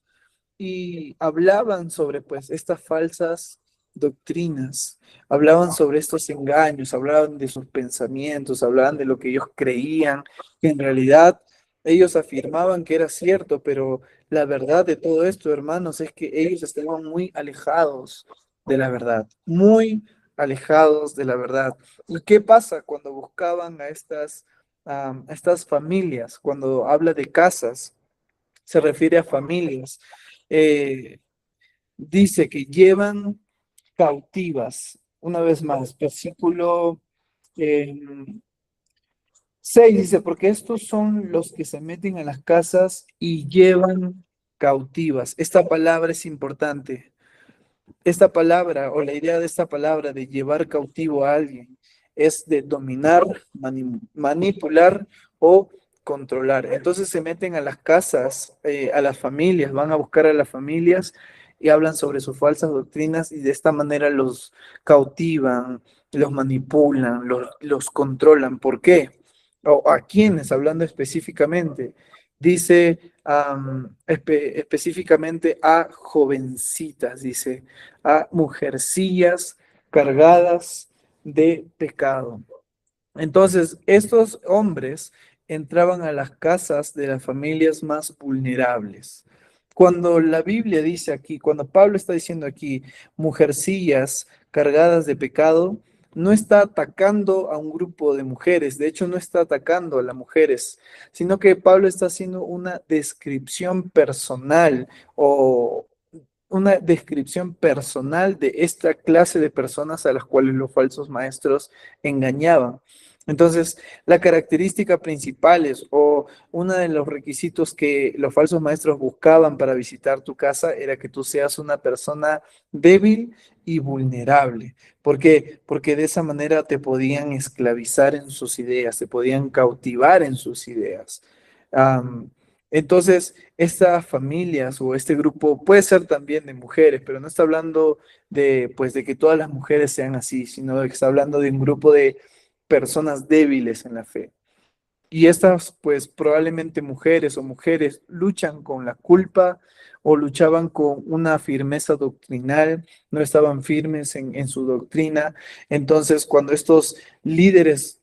y hablaban sobre pues estas falsas doctrinas, hablaban sobre estos engaños, hablaban de sus pensamientos, hablaban de lo que ellos creían, que en realidad ellos afirmaban que era cierto, pero la verdad de todo esto, hermanos, es que ellos estaban muy alejados de la verdad, muy alejados de la verdad. ¿Y qué pasa cuando buscaban a estas familias? Cuando habla de casas, se refiere a familias. Eh, Dice que llevan cautivas. Una vez más, versículo eh, 6 dice, porque estos son los que se meten a las casas y llevan cautivas. Esta palabra es importante. Esta palabra o la idea de esta palabra de llevar cautivo a alguien es de dominar, manipular o controlar. Entonces se meten a las casas, a las familias, van a buscar a las familias y hablan sobre sus falsas doctrinas y de esta manera los cautivan, los manipulan, los controlan. ¿Por qué? O a quiénes, hablando específicamente. Dice específicamente a jovencitas, dice a mujercillas cargadas de pecado. Entonces, estos hombres entraban a las casas de las familias más vulnerables. Cuando la Biblia dice aquí, cuando Pablo está diciendo aquí, mujercillas cargadas de pecado, no está atacando a un grupo de mujeres, de hecho no está atacando a las mujeres, sino que Pablo está haciendo una descripción personal o una descripción personal de esta clase de personas a las cuales los falsos maestros engañaban. Entonces, la característica principal es, o uno de los requisitos que los falsos maestros buscaban para visitar tu casa era que tú seas una persona débil y vulnerable. ¿Por qué? Porque de esa manera te podían esclavizar en sus ideas, te podían cautivar en sus ideas. Am, entonces, estas familias o este grupo puede ser también de mujeres, pero no está hablando de, pues, de que todas las mujeres sean así, sino de que está hablando de un grupo de personas débiles en la fe. Y estas, pues probablemente mujeres luchan con la culpa o luchaban con una firmeza doctrinal, no estaban firmes en su doctrina. Entonces, cuando estos líderes,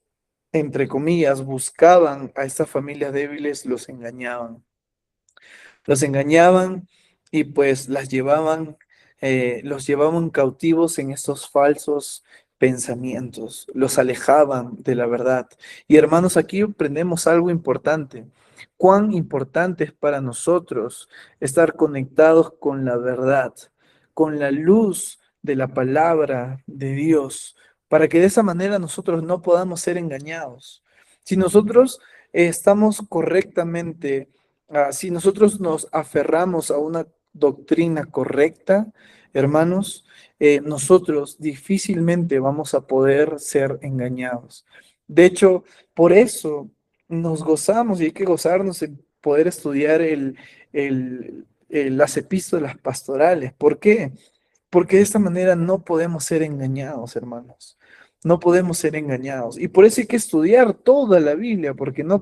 entre comillas, buscaban a estas familias débiles, los engañaban y pues los llevaban cautivos en estos falsos pensamientos, los alejaban de la verdad. Y hermanos, aquí aprendemos algo importante. Cuán importante es para nosotros estar conectados con la verdad, con la luz de la palabra de Dios, para que de esa manera nosotros no podamos ser engañados. Si nosotros estamos correctamente, si nosotros nos aferramos a una doctrina correcta, hermanos, nosotros difícilmente vamos a poder ser engañados. De hecho, por eso nos gozamos y hay que gozarnos en poder estudiar las epístolas pastorales. ¿Por qué? Porque de esta manera no podemos ser engañados, hermanos. No podemos ser engañados. Y por eso hay que estudiar toda la Biblia, porque no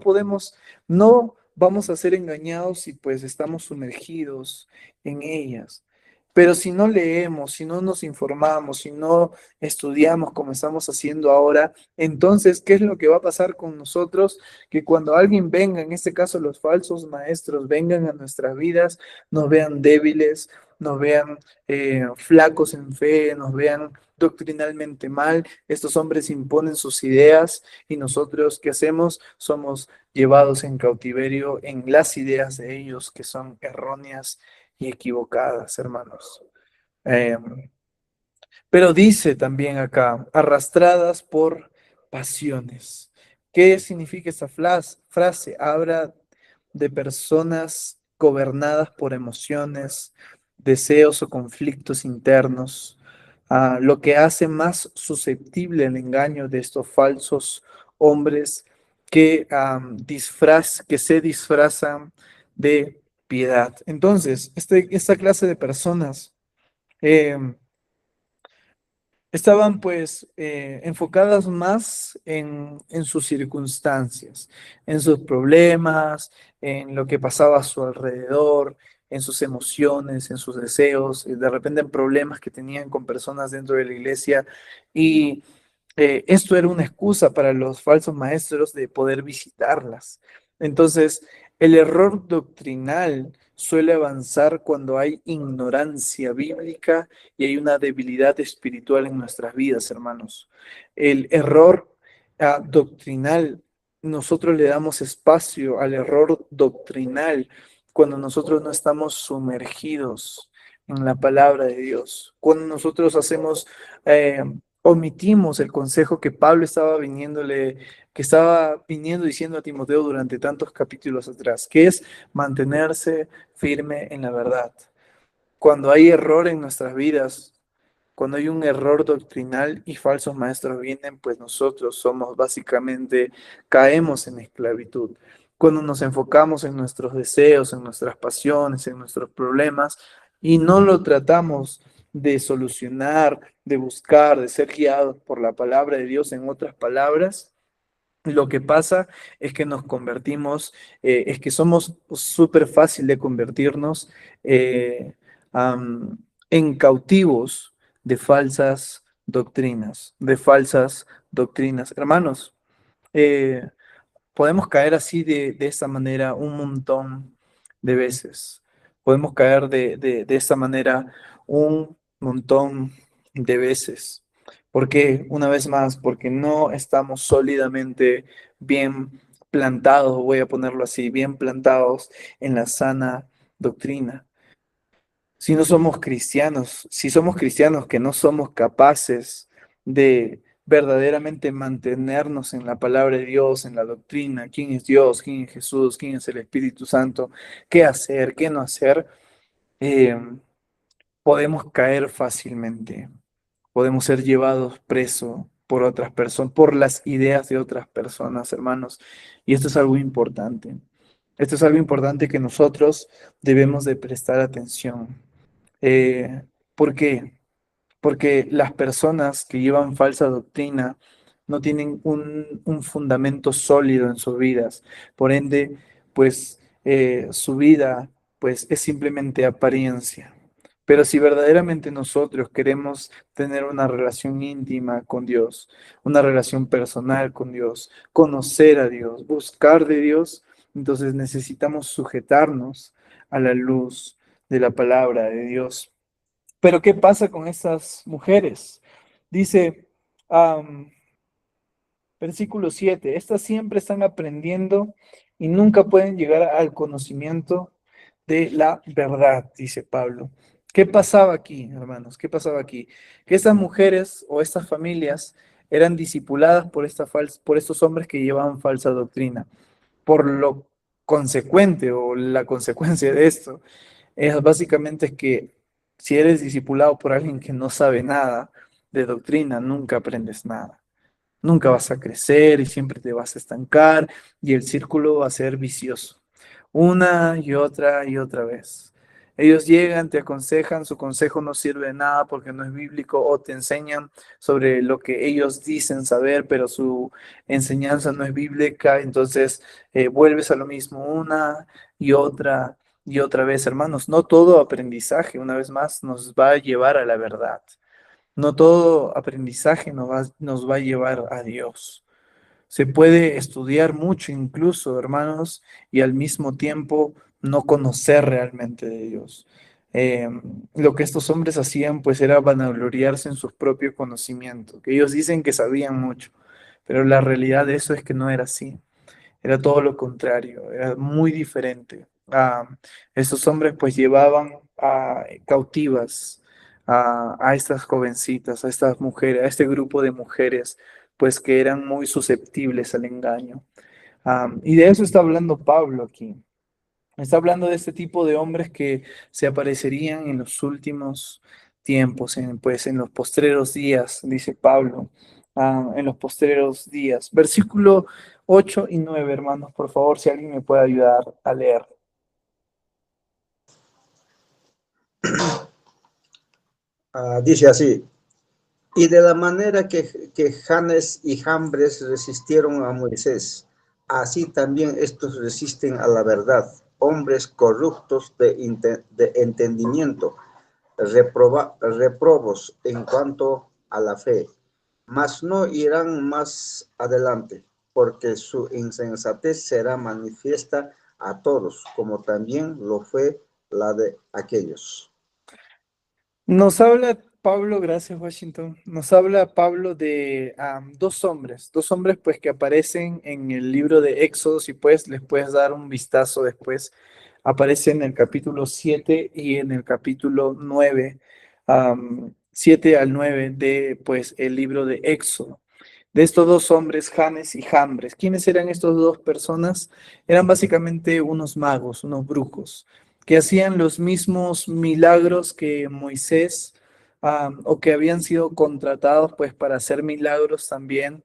vamos a ser engañados si pues estamos sumergidos en ellas. Pero si no leemos, si no nos informamos, si no estudiamos como estamos haciendo ahora, entonces, ¿qué es lo que va a pasar con nosotros? Que cuando alguien venga, en este caso los falsos maestros, vengan a nuestras vidas, nos vean débiles, nos vean flacos en fe, nos vean doctrinalmente mal. Estos hombres imponen sus ideas y nosotros, ¿qué hacemos? Somos llevados en cautiverio en las ideas de ellos que son erróneas y equivocadas, hermanos. Eh, pero dice también acá, arrastradas por pasiones. ¿Qué significa esta frase? Habla de personas gobernadas por emociones, deseos o conflictos internos, lo que hace más susceptible el engaño de estos falsos hombres que se disfrazan de piedad. Entonces, esta clase de personas em, estaban pues enfocadas más en sus circunstancias, en sus problemas, en lo que pasaba a su alrededor, en sus emociones, en sus deseos, y de repente en problemas que tenían con personas dentro de la iglesia. Y esto era una excusa para los falsos maestros de poder visitarlas. Entonces, el error doctrinal suele avanzar cuando hay ignorancia bíblica y hay una debilidad espiritual en nuestras vidas, hermanos. El error doctrinal, nosotros le damos espacio al error doctrinal cuando nosotros no estamos sumergidos en la palabra de Dios, cuando nosotros eh, omitimos el consejo que Pablo que estaba viniendo diciendo a Timoteo durante tantos capítulos atrás, que es mantenerse firme en la verdad. Cuando hay error en nuestras vidas, cuando hay un error doctrinal y falsos maestros vienen, pues nosotros somos básicamente, caemos en esclavitud. Cuando nos enfocamos en nuestros deseos, en nuestras pasiones, en nuestros problemas y no lo tratamos de solucionar, de buscar, de ser guiados por la palabra de Dios, en otras palabras, lo que pasa es que nos convertimos, es que somos súper fácil de convertirnos eh, am, en cautivos de falsas doctrinas. Hermanos, eh, podemos caer así de esta manera un montón de veces. Podemos caer de esta manera un montón de veces. ¿Por qué? Una vez más, porque no estamos sólidamente bien plantados, voy a ponerlo así, bien plantados en la sana doctrina. Si somos cristianos que no somos capaces de verdaderamente mantenernos en la palabra de Dios, en la doctrina, quién es Dios, quién es Jesús, quién es el Espíritu Santo, qué hacer, qué no hacer, eh, podemos caer fácilmente, podemos ser llevados preso por otras personas, por las ideas de otras personas, hermanos. Y esto es algo importante. Esto es algo importante que nosotros debemos de prestar atención. ¿Por qué? Porque las personas que llevan falsa doctrina no tienen un fundamento sólido en sus vidas. Por ende, pues su vida pues es simplemente apariencia. Pero si verdaderamente nosotros queremos tener una relación íntima con Dios, una relación personal con Dios, conocer a Dios, buscar de Dios, entonces necesitamos sujetarnos a la luz de la palabra de Dios. Pero ¿qué pasa con estas mujeres? Dice, am, versículo 7, estas siempre están aprendiendo y nunca pueden llegar al conocimiento de la verdad, dice Pablo. ¿Qué pasaba aquí, hermanos? ¿Qué pasaba aquí? Que estas mujeres o estas familias eran discipuladas por, por estos hombres que llevaban falsa doctrina. Por lo consecuente o la consecuencia de esto es básicamente es que si eres discipulado por alguien que no sabe nada de doctrina, nunca aprendes nada. Nunca vas a crecer y siempre te vas a estancar y el círculo va a ser vicioso. Una y otra vez. Ellos llegan, te aconsejan, su consejo no sirve de nada porque no es bíblico o te enseñan sobre lo que ellos dicen saber, pero su enseñanza no es bíblica, entonces vuelves a lo mismo y otra vez, hermanos. No todo aprendizaje, una vez más, nos va a llevar a la verdad. No todo aprendizaje nos va a llevar a Dios. Se puede estudiar mucho incluso, hermanos, y al mismo tiempo no conocer realmente de Dios. Eh, lo que estos hombres hacían pues era vanagloriarse en su propio conocimiento, que ellos dicen que sabían mucho, pero la realidad de eso es que no era así. Era todo lo contrario, era muy diferente. Estos hombres pues llevaban cautivas a estas jovencitas, a estas mujeres, a este grupo de mujeres pues que eran muy susceptibles al engaño. Y de eso está hablando Pablo aquí. Está hablando de este tipo de hombres que se aparecerían en los últimos tiempos, pues en los postreros días, dice Pablo, en los postreros días. Versículo 8 y 9, hermanos, por favor, si alguien me puede ayudar a leer. Dice así, y de la manera que Janes y Jambres resistieron a Moisés, así también estos resisten a la verdad, hombres corruptos de entendimiento, reprobos en cuanto a la fe, mas no irán más adelante, porque su insensatez será manifiesta a todos, como también lo fue la de aquellos. Nos habla Pablo, gracias Washington, nos habla Pablo de dos hombres pues que aparecen en el libro de Éxodo, si pues les puedes dar un vistazo después, aparece en el capítulo 7 y en el capítulo 9, 7 al 9 de pues el libro de Éxodo. De estos dos hombres, Janes y Jambres. ¿Quiénes eran estas dos personas? Eran básicamente unos magos, unos brujos que hacían los mismos milagros que Moisés, o que habían sido contratados pues para hacer milagros también.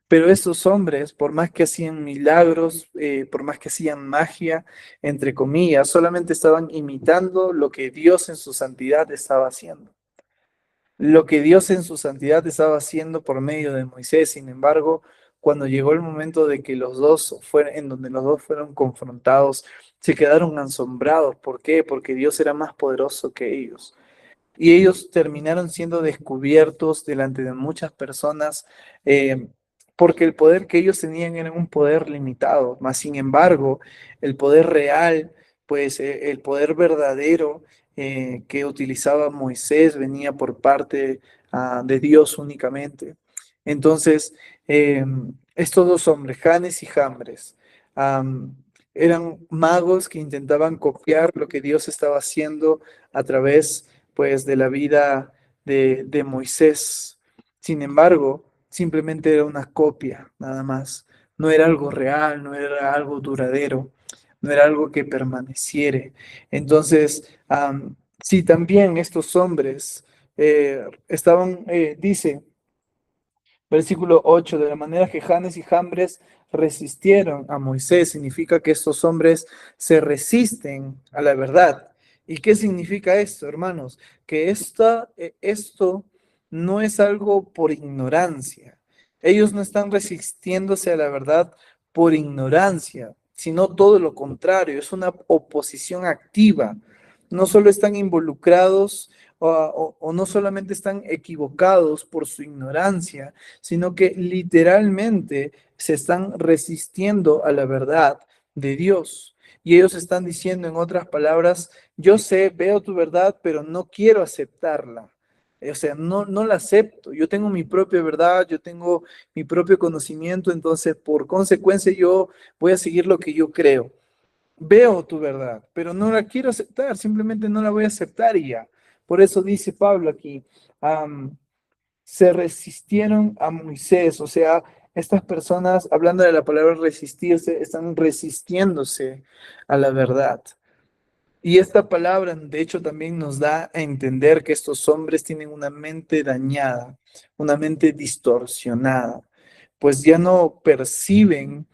Pero estos hombres, por más que hacían milagros, por más que hacían magia, entre comillas, solamente estaban imitando lo que Dios en su santidad estaba haciendo. Lo que Dios en su santidad estaba haciendo por medio de Moisés. Sin embargo, cuando llegó el momento de que los dos fueron, en donde los dos fueron confrontados, se quedaron asombrados. ¿Por qué? Porque Dios era más poderoso que ellos. Y ellos terminaron siendo descubiertos delante de muchas personas, eh, porque el poder que ellos tenían era un poder limitado. Mas, sin embargo, el poder real, pues el poder verdadero que utilizaba Moisés venía por parte de Dios únicamente. Entonces, estos dos hombres, Janes y Jambres, eran magos que intentaban copiar lo que Dios estaba haciendo a través pues de la vida de Moisés. Sin embargo, simplemente era una copia, nada más. No era algo real, no era algo duradero, no era algo que permaneciere. Entonces, si también estos hombres dice, versículo 8, de la manera que Janes y Jambres resistieron a Moisés, significa que estos hombres se resisten a la verdad. ¿Y qué significa esto, hermanos? Que esto no es algo por ignorancia. Ellos no están resistiéndose a la verdad por ignorancia, sino todo lo contrario, es una oposición activa. No solo están involucrados o no solamente están equivocados por su ignorancia, sino que literalmente se están resistiendo a la verdad de Dios. Y ellos están diciendo, en otras palabras, yo sé, veo tu verdad, pero no quiero aceptarla. O sea, no la acepto. Yo tengo mi propia verdad, yo tengo mi propio conocimiento, entonces por consecuencia yo voy a seguir lo que yo creo. Veo tu verdad, pero no la quiero aceptar, simplemente no la voy a aceptar y ya. Por eso dice Pablo aquí, se resistieron a Moisés, o sea, estas personas, hablando de la palabra resistirse, están resistiéndose a la verdad. Y esta palabra, de hecho, también nos da a entender que estos hombres tienen una mente dañada, una mente distorsionada, pues ya no perciben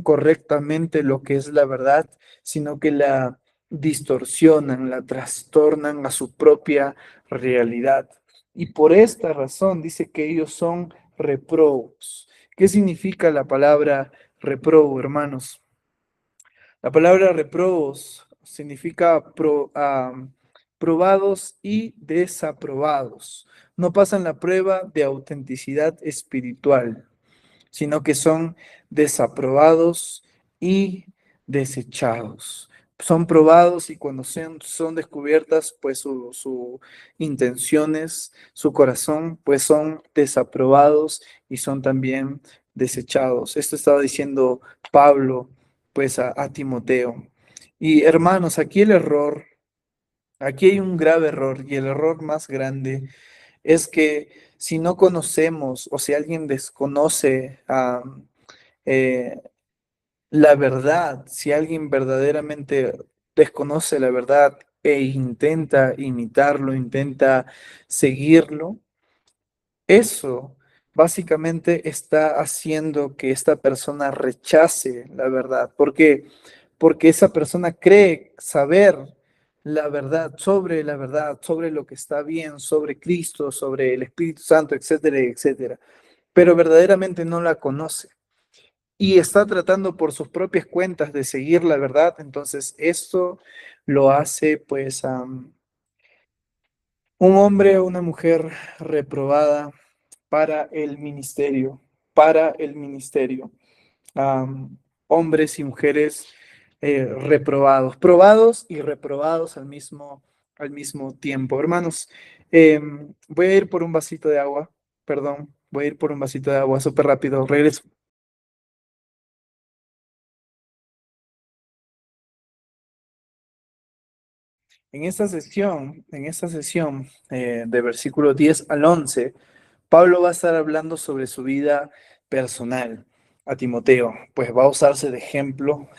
correctamente lo que es la verdad, sino que la distorsionan, la trastornan a su propia realidad. Y por esta razón dice que ellos son reprobos. ¿Qué significa la palabra reprobo, hermanos? La palabra reprobos significa probados y desaprobados. No pasan la prueba de autenticidad espiritual, sino que son desaprobados y desechados. Son probados y cuando son descubiertas, pues sus intenciones, su corazón, pues son desaprobados y son también desechados. Esto estaba diciendo Pablo, pues a Timoteo. Y hermanos, aquí hay un grave error y el error más grande es que si no conocemos o si alguien desconoce eh, la verdad, si alguien verdaderamente desconoce la verdad e intenta imitarlo, intenta seguirlo, eso básicamente está haciendo que esta persona rechace la verdad. ¿Por qué? Porque esa persona cree saber la verdad, sobre lo que está bien, sobre Cristo, sobre el Espíritu Santo, etcétera, etcétera, pero verdaderamente no la conoce y está tratando por sus propias cuentas de seguir la verdad. Entonces esto lo hace pues un hombre o una mujer reprobada para el ministerio, para el ministerio. Hombres y mujeres reprobados, probados y reprobados al mismo tiempo. Hermanos, voy a ir por un vasito de agua, perdón, voy a ir por un vasito de agua súper rápido, regreso. En esta sesión de versículo 10 al 11, Pablo va a estar hablando sobre su vida personal a Timoteo, pues va a usarse de ejemplo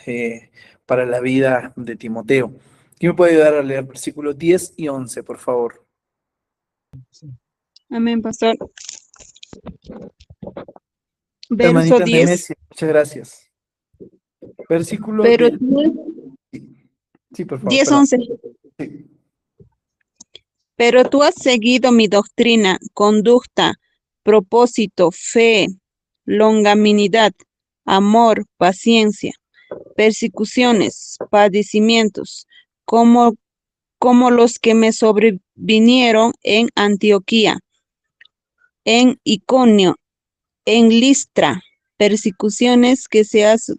para la vida de Timoteo. ¿Quién me puede ayudar a leer versículos 10 y 11, por favor? Amén, pastor. Verso Hermanita 10. Nemesia, muchas gracias. Versículo Pero del... tú, Sí, por favor, 10, perdón. 11. Sí. Pero tú has seguido mi doctrina, conducta, propósito, fe, longanimidad, amor, paciencia, persecuciones, padecimientos, como los que me sobrevinieron en Antioquía, en Iconio, en Listra, persecuciones que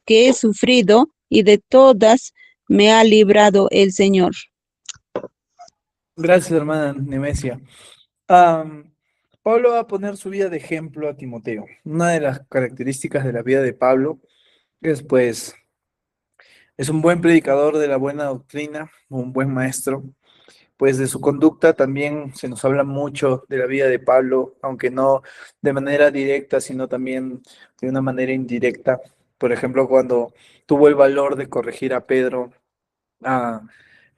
he sufrido, y de todas me ha librado el Señor. Gracias, hermana Nemesia. Pablo va a poner su vida de ejemplo a Timoteo. Una de las características de la vida de Pablo es, pues, es un buen predicador de la buena doctrina, un buen maestro, pues de su conducta también se nos habla mucho de la vida de Pablo, aunque no de manera directa, sino también de una manera indirecta. Por ejemplo, cuando tuvo el valor de corregir a Pedro, ah,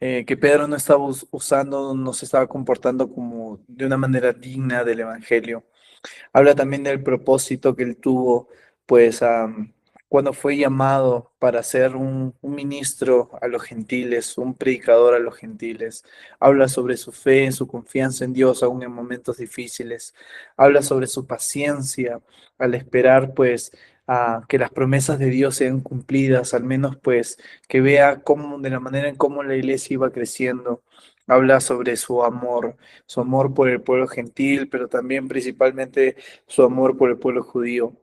que Pedro no estaba usando, no se estaba comportando como de una manera digna del Evangelio. Habla también del propósito que él tuvo, pues, cuando fue llamado para ser un ministro a los gentiles, un predicador a los gentiles. Habla sobre su fe, su confianza en Dios, aún en momentos difíciles. Habla sobre su paciencia al esperar, pues, a que las promesas de Dios sean cumplidas, al menos, pues, que vea cómo, de la manera en cómo la iglesia iba creciendo. Habla sobre su amor por el pueblo gentil, pero también principalmente su amor por el pueblo judío.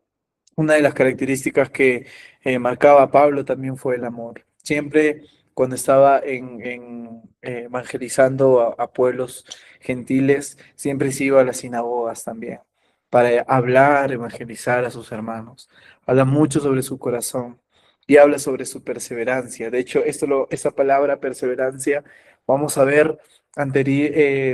Una de las características que marcaba a Pablo también fue el amor. Siempre cuando estaba evangelizando a pueblos gentiles, siempre se iba a las sinagogas también para hablar, evangelizar a sus hermanos. Habla mucho sobre su corazón y habla sobre su perseverancia. De hecho, esa palabra perseverancia vamos a ver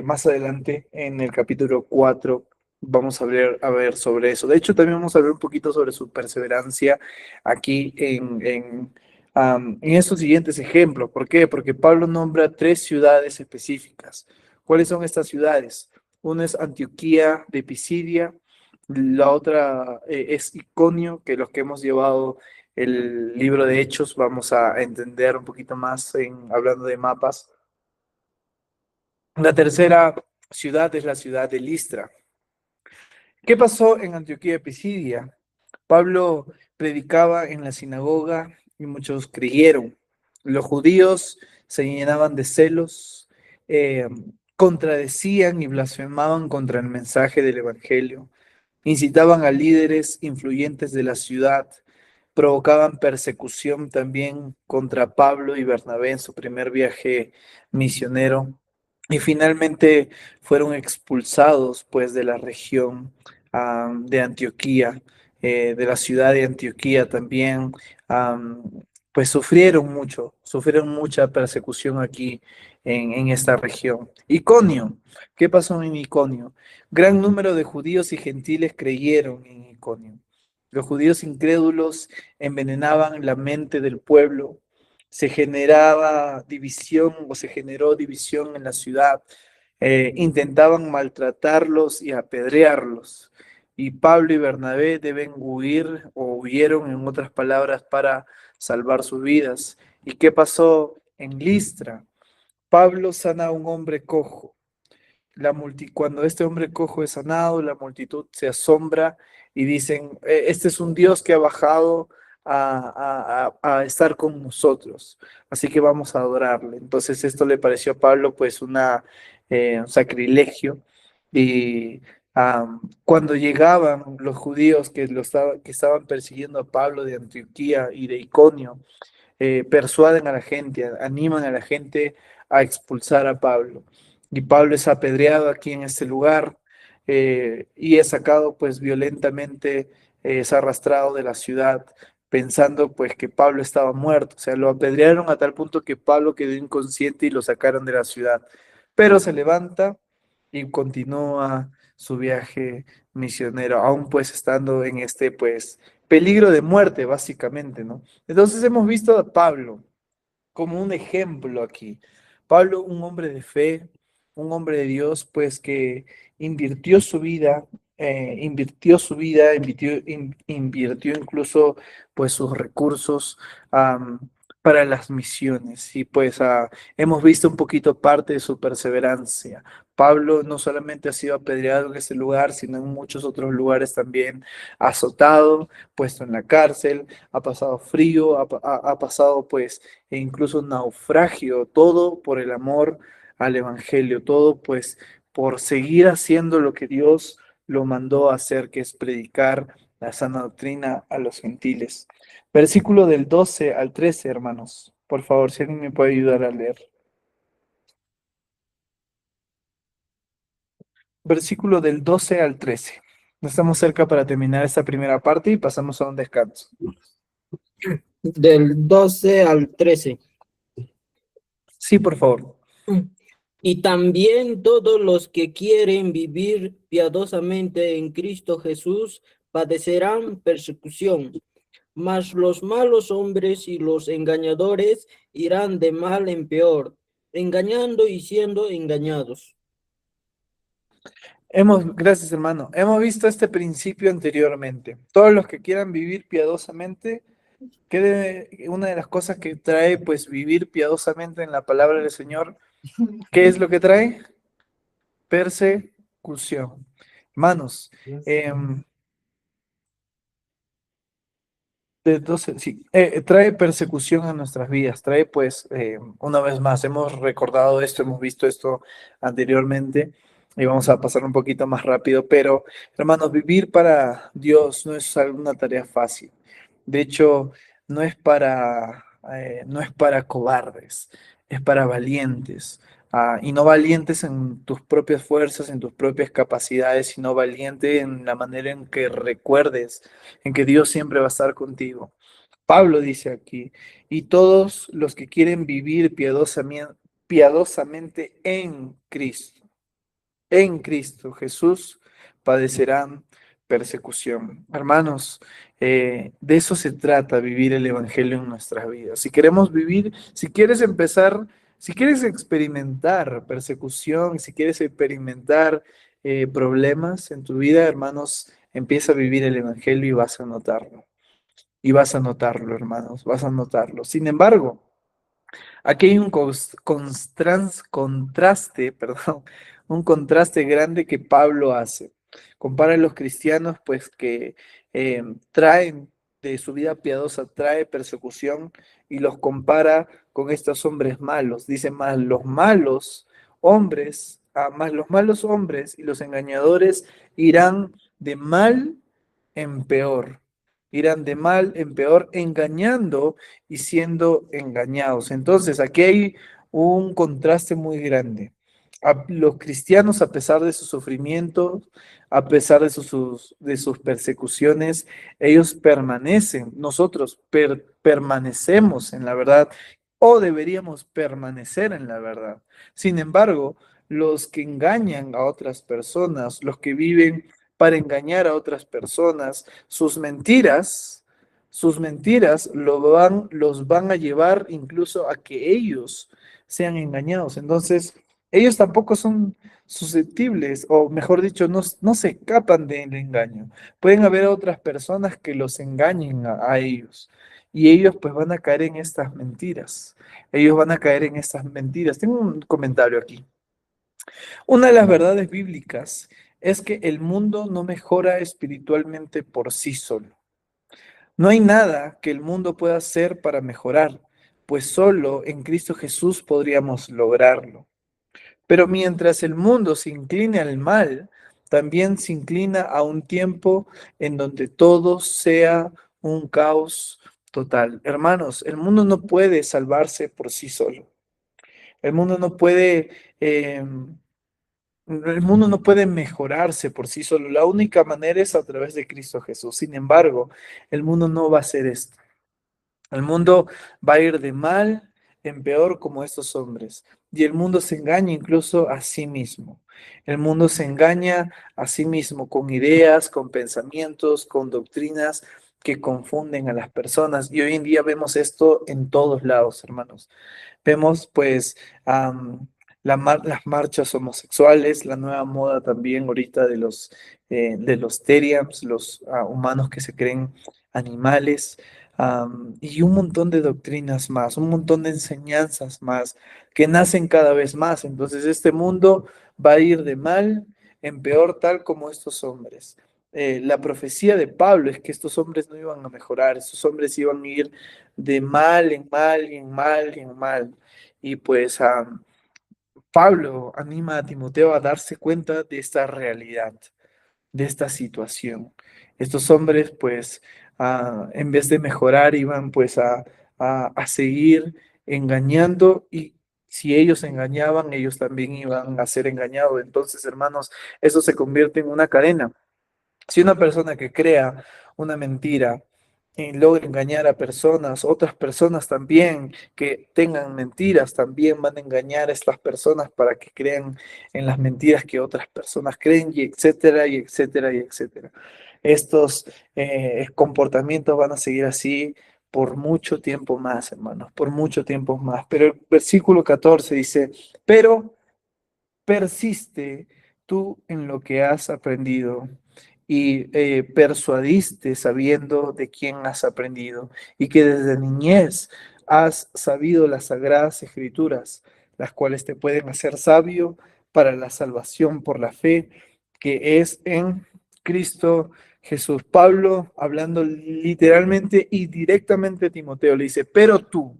más adelante en el capítulo 4. Vamos a ver sobre eso. De hecho, también vamos a hablar un poquito sobre su perseverancia aquí en estos siguientes ejemplos. ¿Por qué? Porque Pablo nombra 3 ciudades específicas. ¿Cuáles son estas ciudades? Una es Antioquía de Pisidia, la otra es Iconio, que los que hemos llevado el libro de Hechos vamos a entender un poquito más hablando de mapas. La tercera ciudad es la ciudad de Listra. ¿Qué pasó en Antioquía de Pisidia? Pablo predicaba en la sinagoga y muchos creyeron. Los judíos se llenaban de celos, eh, contradecían y blasfemaban contra el mensaje del Evangelio, incitaban a líderes influyentes de la ciudad, provocaban persecución también contra Pablo y Bernabé en su primer viaje misionero y finalmente fueron expulsados pues de la región de Antioquía, de la ciudad de Antioquía también, am, pues sufrieron mucha persecución aquí en esta región. Iconio, ¿qué pasó en Iconio? Gran número de judíos y gentiles creyeron en Iconio. Los judíos incrédulos envenenaban la mente del pueblo, se generaba división o se generó división en la ciudad, intentaban maltratarlos y apedrearlos. Y Pablo y Bernabé deben huir o huyeron, en otras palabras, para salvar sus vidas. ¿Y qué pasó en Listra? Pablo sana a un hombre cojo. Cuando este hombre cojo es sanado, la multitud se asombra y dicen, este es un Dios que ha bajado a estar con nosotros, así que vamos a adorarle. Entonces esto le pareció a Pablo pues un sacrilegio y cuando llegaban los judíos que estaban persiguiendo a Pablo de Antioquía y de Iconio, persuaden a la gente, animan a la gente a expulsar a Pablo. Y Pablo es apedreado aquí en este lugar y es sacado pues violentamente, es arrastrado de la ciudad pensando pues que Pablo estaba muerto. O sea, lo apedrearon a tal punto que Pablo quedó inconsciente y lo sacaron de la ciudad. Pero se levanta y continúa su viaje misionero, aún pues estando en este pues peligro de muerte básicamente, ¿no? Entonces hemos visto a Pablo como un ejemplo aquí. Pablo, un hombre de fe, un hombre de Dios, pues que invirtió su vida, invirtió incluso pues sus recursos para las misiones y pues hemos visto un poquito parte de su perseverancia. Pablo no solamente ha sido apedreado en ese lugar, sino en muchos otros lugares también, azotado, puesto en la cárcel, ha pasado frío, ha pasado pues e incluso naufragio, todo por el amor al Evangelio, todo pues por seguir haciendo lo que Dios lo mandó a hacer, que es predicar la sana doctrina a los gentiles. Versículo del 12 al 13, hermanos. Por favor, si alguien me puede ayudar a leer. Versículo del 12 al 13. Estamos cerca para terminar esta primera parte y pasamos a un descanso. Del 12 al 13. Sí, por favor. Y también todos los que quieren vivir piadosamente en Cristo Jesús padecerán persecución. Mas los malos hombres y los engañadores irán de mal en peor, engañando y siendo engañados. Gracias, hermano. Hemos visto este principio anteriormente. Todos los que quieran vivir piadosamente, una de las cosas que trae, pues, vivir piadosamente en la palabra del Señor, ¿qué es lo que trae? Persecución. Hermanos, sí, trae persecución a nuestras vidas, trae pues, una vez más, hemos recordado esto, hemos visto esto anteriormente y vamos a pasar un poquito más rápido, pero hermanos, vivir para Dios no es una tarea fácil. De hecho, no es para cobardes, es para valientes. Y no valientes en tus propias fuerzas, en tus propias capacidades, sino valiente en la manera en que recuerdes en que Dios siempre va a estar contigo. Pablo dice aquí, y todos los que quieren vivir piadosamente en Cristo Jesús, padecerán persecución. Hermanos, de eso se trata vivir el Evangelio en nuestras vidas. Si queremos vivir, si quieres empezar, si quieres experimentar persecución, si quieres experimentar problemas en tu vida, hermanos, empieza a vivir el Evangelio y vas a notarlo. Y vas a notarlo, hermanos, vas a notarlo. Sin embargo, aquí hay un contraste, perdón, un contraste grande que Pablo hace. Compara a los cristianos, pues, que traen de su vida piadosa, trae persecución, y los compara con estos hombres malos. Dice más los malos hombres, más los malos hombres y los engañadores irán de mal en peor. Irán de mal en peor, engañando y siendo engañados. Entonces, aquí hay un contraste muy grande. Los cristianos, a pesar de sus sufrimientos, a pesar de sus persecuciones, ellos permanecen, nosotros permanecemos en la verdad o deberíamos permanecer en la verdad. Sin embargo, los que engañan a otras personas, los que viven para engañar a otras personas, sus mentiras los van a llevar incluso a que ellos sean engañados. Entonces, ellos tampoco son susceptibles, o mejor dicho, no se escapan del engaño. Pueden haber otras personas que los engañen a ellos. Y ellos pues van a caer en estas mentiras. Ellos van a caer en estas mentiras. Tengo un comentario aquí. Una de las verdades bíblicas es que el mundo no mejora espiritualmente por sí solo. No hay nada que el mundo pueda hacer para mejorar, pues solo en Cristo Jesús podríamos lograrlo. Pero mientras el mundo se incline al mal, también se inclina a un tiempo en donde todo sea un caos total. Hermanos, el mundo no puede salvarse por sí solo. El mundo no puede... el mundo no puede mejorarse por sí solo. La única manera es a través de Cristo Jesús. Sin embargo, el mundo no va a hacer esto. El mundo va a ir de mal en peor como estos hombres. Y el mundo se engaña incluso a sí mismo. El mundo se engaña a sí mismo con ideas, con pensamientos, con doctrinas que confunden a las personas. Y hoy en día vemos esto en todos lados, hermanos. Vemos pues las marchas homosexuales, la nueva moda también ahorita de los terians, los humanos que se creen animales, y un montón de doctrinas más, un montón de enseñanzas más que nacen cada vez más. Entonces este mundo va a ir de mal en peor, tal como estos hombres. La profecía de Pablo es que estos hombres no iban a mejorar, estos hombres iban a ir de mal en mal y en mal y en mal. Y pues Pablo anima a Timoteo a darse cuenta de esta realidad, de esta situación. Estos hombres, pues, en vez de mejorar, iban pues a seguir engañando, y si ellos engañaban, ellos también iban a ser engañados. Entonces, hermanos, eso se convierte en una cadena. Si una persona que crea una mentira logre engañar a personas, otras personas también que tengan mentiras, también van a engañar a estas personas para que crean en las mentiras que otras personas creen, y etcétera, y etcétera, y etcétera. Estos comportamientos van a seguir así por mucho tiempo más, hermanos, por mucho tiempo más. Pero el versículo 14 dice, pero persiste tú en lo que has aprendido y persuadiste sabiendo de quién has aprendido y que desde niñez has sabido las sagradas escrituras, las cuales te pueden hacer sabio para la salvación por la fe que es en Cristo Jesús. Pablo, hablando literalmente y directamente a Timoteo, le dice, pero tú,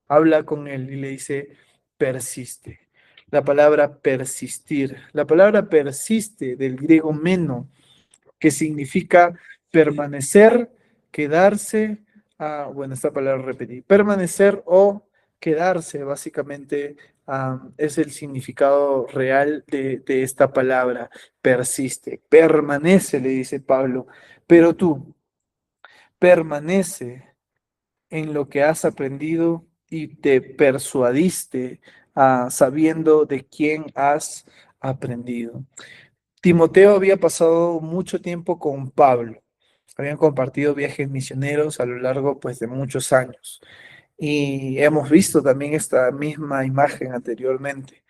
habla con él y le dice, persiste. La palabra persistir. La palabra persiste del griego meno, que significa permanecer, quedarse, bueno, esta palabra repetí, permanecer o quedarse, básicamente es el significado real de esta palabra, persiste, permanece, le dice Pablo, pero tú permanece en lo que has aprendido y te persuadiste sabiendo de quién has aprendido. Timoteo había pasado mucho tiempo con Pablo. Habían compartido viajes misioneros a lo largo pues de muchos años. Y hemos visto también esta misma imagen anteriormente.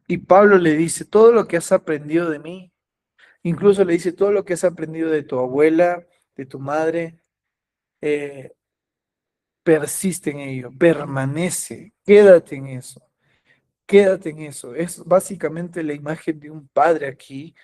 Y Pablo le dice, todo lo que has aprendido de mí, incluso le dice, todo lo que has aprendido de tu abuela, de tu madre, eh, persiste en ello, permanece, quédate en eso, quédate en eso. Es básicamente la imagen de un padre aquí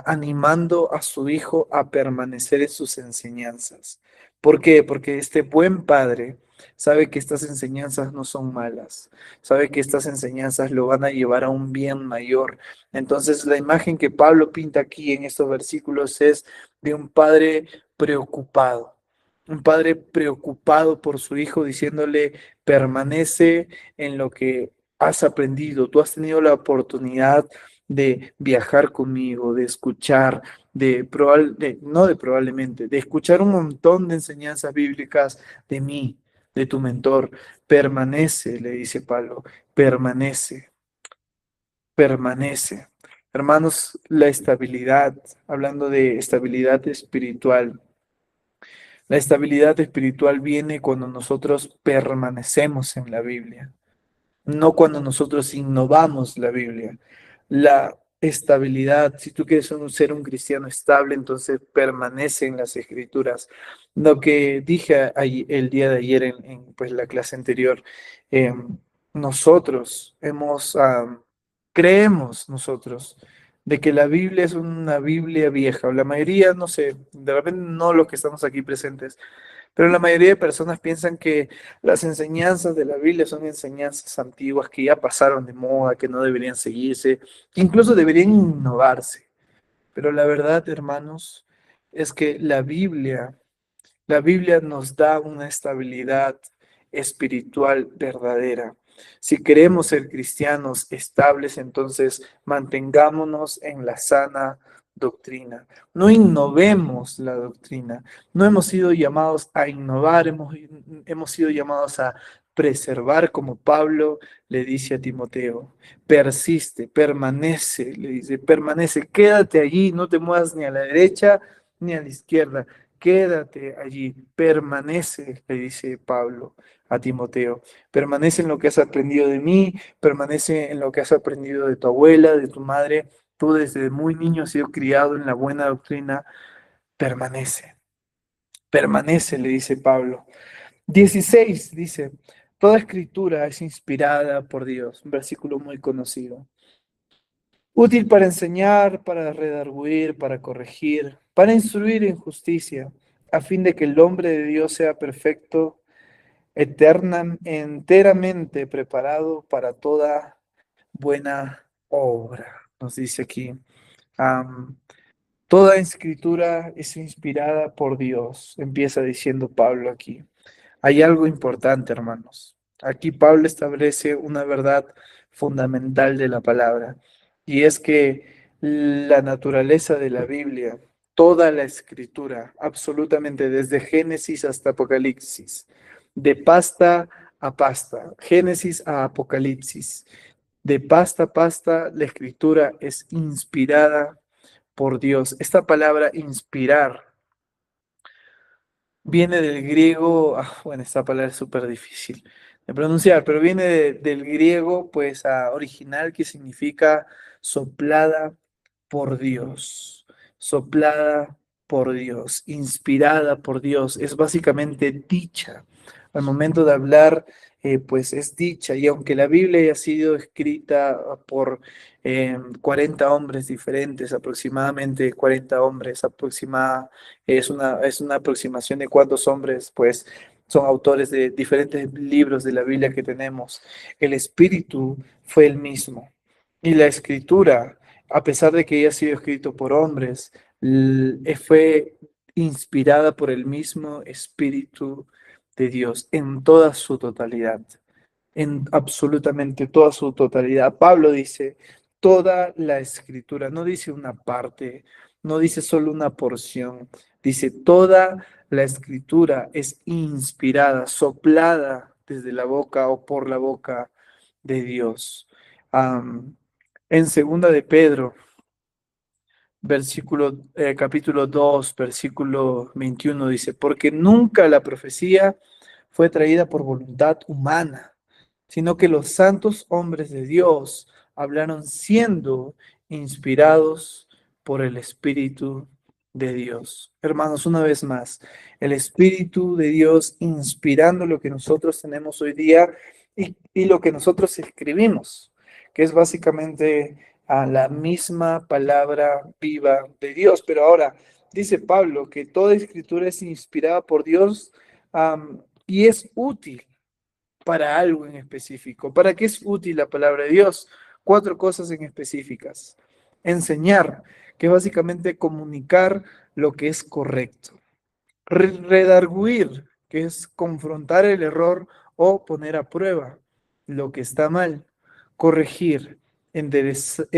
animando a su hijo a permanecer en sus enseñanzas. ¿Por qué? Porque este buen padre sabe que estas enseñanzas no son malas, sabe que estas enseñanzas lo van a llevar a un bien mayor. Entonces, la imagen que Pablo pinta aquí en estos versículos es de un padre preocupado por su hijo, diciéndole, permanece en lo que has aprendido, tú has tenido la oportunidad de viajar conmigo, de escuchar, no de probablemente, de escuchar un montón de enseñanzas bíblicas de mí, de tu mentor. Permanece, le dice Pablo, permanece, permanece. Hermanos, la estabilidad, hablando de estabilidad espiritual, la estabilidad espiritual viene cuando nosotros permanecemos en la Biblia, no cuando nosotros innovamos la Biblia. La estabilidad, si tú quieres ser un cristiano estable, entonces permanece en las escrituras. Lo que dije el día de ayer pues, la clase anterior, eh, nosotros creemos nosotros de que la Biblia es una Biblia vieja, o la mayoría, no sé, de repente no los que estamos aquí presentes, pero la mayoría de personas piensan que las enseñanzas de la Biblia son enseñanzas antiguas que ya pasaron de moda, que no deberían seguirse, que incluso deberían innovarse. Pero la verdad, hermanos, es que la Biblia nos da una estabilidad espiritual verdadera. Si queremos ser cristianos estables, entonces mantengámonos en la sana doctrina. No innovemos la doctrina. No hemos sido llamados a innovar, hemos sido llamados a preservar, como Pablo le dice a Timoteo. Persiste, permanece, le dice, permanece, quédate allí, no te muevas ni a la derecha ni a la izquierda. Quédate allí, permanece, le dice Pablo a Timoteo. Permanece en lo que has aprendido de mí, permanece en lo que has aprendido de tu abuela, de tu madre. Tú desde muy niño has sido criado en la buena doctrina. Permanece, permanece, le dice Pablo. 16 dice, toda escritura es inspirada por Dios, un versículo muy conocido. Útil para enseñar, para redarguir, para corregir, para instruir en justicia, a fin de que el hombre de Dios sea perfecto, enteramente preparado para toda buena obra. Nos dice aquí, am, toda escritura es inspirada por Dios, empieza diciendo Pablo aquí. Hay algo importante, hermanos. Aquí Pablo establece una verdad fundamental de la palabra, y es que la naturaleza de la Biblia toda la escritura, absolutamente desde Génesis hasta Apocalipsis, de pasta a pasta, Génesis a Apocalipsis, de pasta a pasta, la escritura es inspirada por Dios. Esta palabra inspirar viene del griego, bueno, esta palabra es súper difícil de pronunciar, pero viene del griego, pues, original, que significa soplada por Dios, soplada por Dios, inspirada por Dios, es básicamente dicha. Al momento de hablar, pues es dicha, y aunque la Biblia haya sido escrita por 40 hombres diferentes, aproximadamente 40 hombres, es una aproximación de cuántos hombres, pues, son autores de diferentes libros de la Biblia que tenemos. El espíritu fue el mismo. Y la escritura, a pesar de que haya sido escrito por hombres, fue inspirada por el mismo Espíritu de Dios en toda su totalidad, en absolutamente toda su totalidad. Pablo dice, toda la escritura, no dice una parte, no dice solo una porción, dice toda la escritura es inspirada, soplada desde la boca o por la boca de Dios. En segunda de Pedro, capítulo 2, versículo 21 dice, porque nunca la profecía fue traída por voluntad humana, sino que los santos hombres de Dios hablaron siendo inspirados por el Espíritu de Dios. Hermanos, una vez más, el Espíritu de Dios inspirando lo que nosotros tenemos hoy día y lo que nosotros escribimos, que es básicamente a la misma palabra viva de Dios. Pero ahora dice Pablo que toda escritura es inspirada por Dios, y es útil para algo en específico. ¿Para qué es útil la palabra de Dios? 4 cosas en específicas. Enseñar, que es básicamente comunicar lo que es correcto. Redarguir, que es confrontar el error o poner a prueba lo que está mal. Corregir, enderezar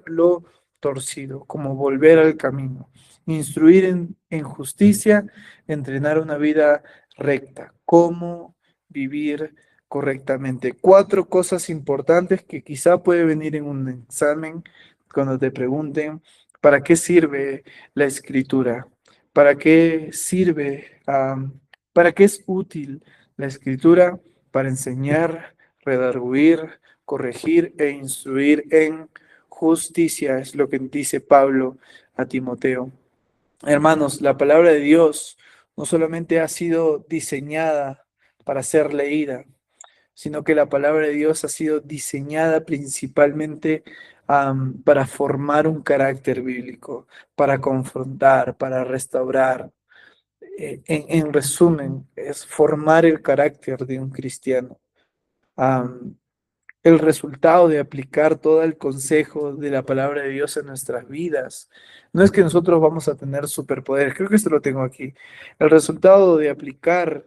lo torcido, como volver al camino. Instruir en justicia, entrenar una vida recta, cómo vivir correctamente. 4 cosas importantes que quizá puede venir en un examen cuando te pregunten, ¿para qué sirve la escritura? ¿Para qué sirve? ¿Para qué es útil la escritura? Para enseñar, redarguir, corregir e instruir en justicia, es lo que dice Pablo a Timoteo. Hermanos, la palabra de Dios no solamente ha sido diseñada para ser leída, sino que la palabra de Dios ha sido diseñada principalmente para formar un carácter bíblico, para confrontar, para restaurar. En resumen, es formar el carácter de un cristiano. Am, el resultado de aplicar todo el consejo de la palabra de Dios en nuestras vidas no es que nosotros vamos a tener superpoderes, creo que esto lo tengo aquí. El resultado de aplicar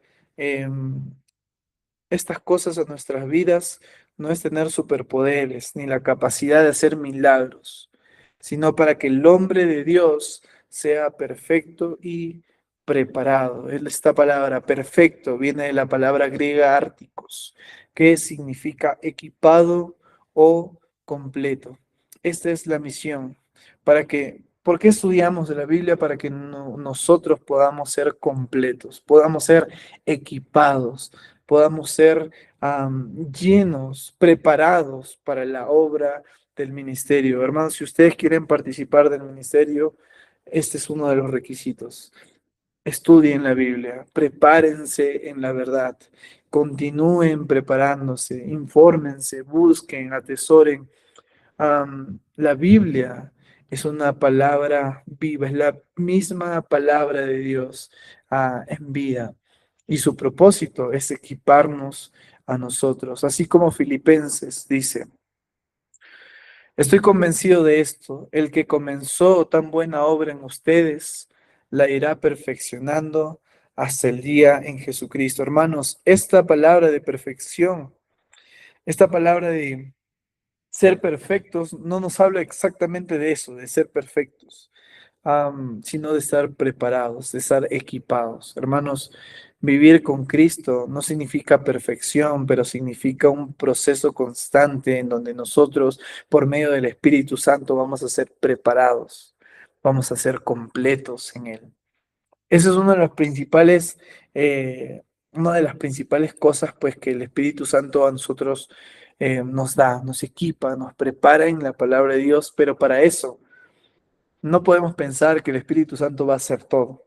estas cosas a nuestras vidas no es tener superpoderes ni la capacidad de hacer milagros, sino para que el hombre de Dios sea perfecto y preparado. Esta palabra perfecto viene de la palabra griega árticos, que significa equipado o completo. Esta es la misión. ¿Por qué estudiamos de la Biblia? Para que nosotros podamos ser completos, podamos ser equipados, podamos ser llenos, preparados para la obra del ministerio. Hermanos, si ustedes quieren participar del ministerio, este es uno de los requisitos. Estudien la Biblia, prepárense en la verdad, continúen preparándose, infórmense, busquen, atesoren. La Biblia es una palabra viva, es la misma palabra de Dios en vida. Y su propósito es equiparnos a nosotros, así como Filipenses dice, estoy convencido de esto, el que comenzó tan buena obra en ustedes, la irá perfeccionando hasta el día en Jesucristo. Hermanos, esta palabra de perfección, esta palabra de ser perfectos no nos habla exactamente de eso, de ser perfectos, sino de estar preparados, de estar equipados. Hermanos, vivir con Cristo no significa perfección, pero significa un proceso constante en donde nosotros, por medio del Espíritu Santo, vamos a ser preparados, vamos a ser completos en Él. Eso es una de las principales cosas pues que el Espíritu Santo a nosotros nos da, nos equipa, nos prepara en la palabra de Dios, pero para eso no podemos pensar que el Espíritu Santo va a hacer todo.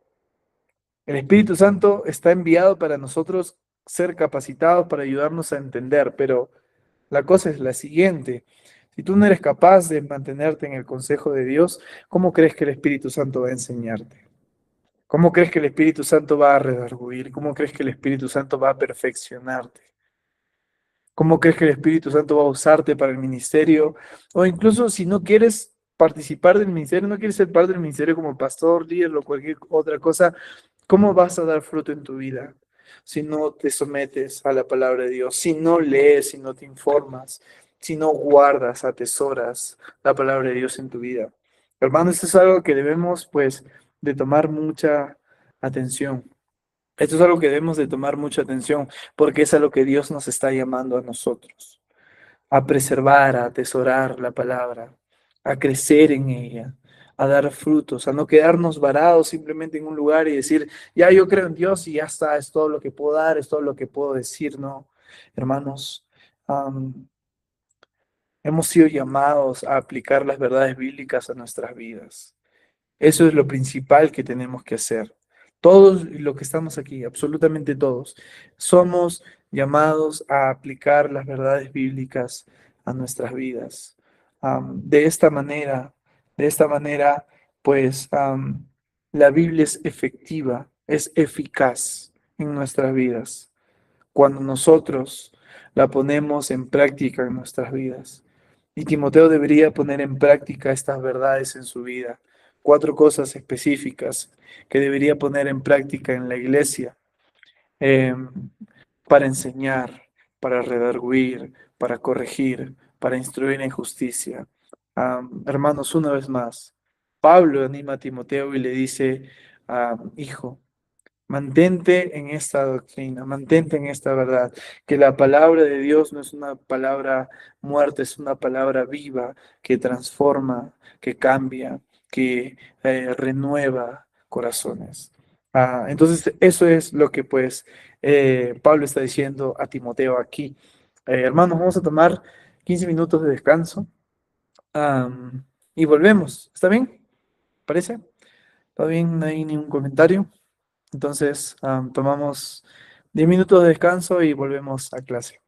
El Espíritu Santo está enviado para nosotros ser capacitados para ayudarnos a entender, pero la cosa es la siguiente. Si tú no eres capaz de mantenerte en el consejo de Dios, ¿cómo crees que el Espíritu Santo va a enseñarte? ¿Cómo crees que el Espíritu Santo va a redarguir? ¿Cómo crees que el Espíritu Santo va a perfeccionarte? ¿Cómo crees que el Espíritu Santo va a usarte para el ministerio? O incluso si no quieres participar del ministerio, no quieres ser parte del ministerio como pastor, líder o cualquier otra cosa, ¿cómo vas a dar fruto en tu vida si no te sometes a la palabra de Dios, si no lees, si no te informas, si no guardas, atesoras la palabra de Dios en tu vida? Hermanos, esto es algo que debemos, pues, de tomar mucha atención. Esto es algo que debemos de tomar mucha atención porque es a lo que Dios nos está llamando a nosotros, a preservar, a atesorar la palabra, a crecer en ella, a dar frutos, a no quedarnos varados simplemente en un lugar y decir, ya yo creo en Dios y ya está, es todo lo que puedo dar, es todo lo que puedo decir. No, hermanos, hemos sido llamados a aplicar las verdades bíblicas a nuestras vidas. Eso es lo principal que tenemos que hacer. Todos los que estamos aquí, absolutamente todos, somos llamados a aplicar las verdades bíblicas a nuestras vidas. De esta manera, pues la Biblia es efectiva, es eficaz en nuestras vidas cuando nosotros la ponemos en práctica en nuestras vidas. Y Timoteo debería poner en práctica estas verdades en su vida. 4 cosas específicas que debería poner en práctica en la iglesia eh, para enseñar, para redarguir, para corregir, para instruir en justicia. Hermanos, una vez más, Pablo anima a Timoteo y le dice, hijo, mantente en esta doctrina, mantente en esta verdad, que la palabra de Dios no es una palabra muerta, es una palabra viva que transforma, que cambia, que renueva corazones. Entonces, eso es lo que pues Pablo está diciendo a Timoteo aquí. Hermanos, vamos a tomar 15 minutos de descanso y volvemos. ¿Está bien? ¿Parece? ¿Está bien? ¿No hay ningún comentario? Entonces, tomamos 10 minutos de descanso y volvemos a clase.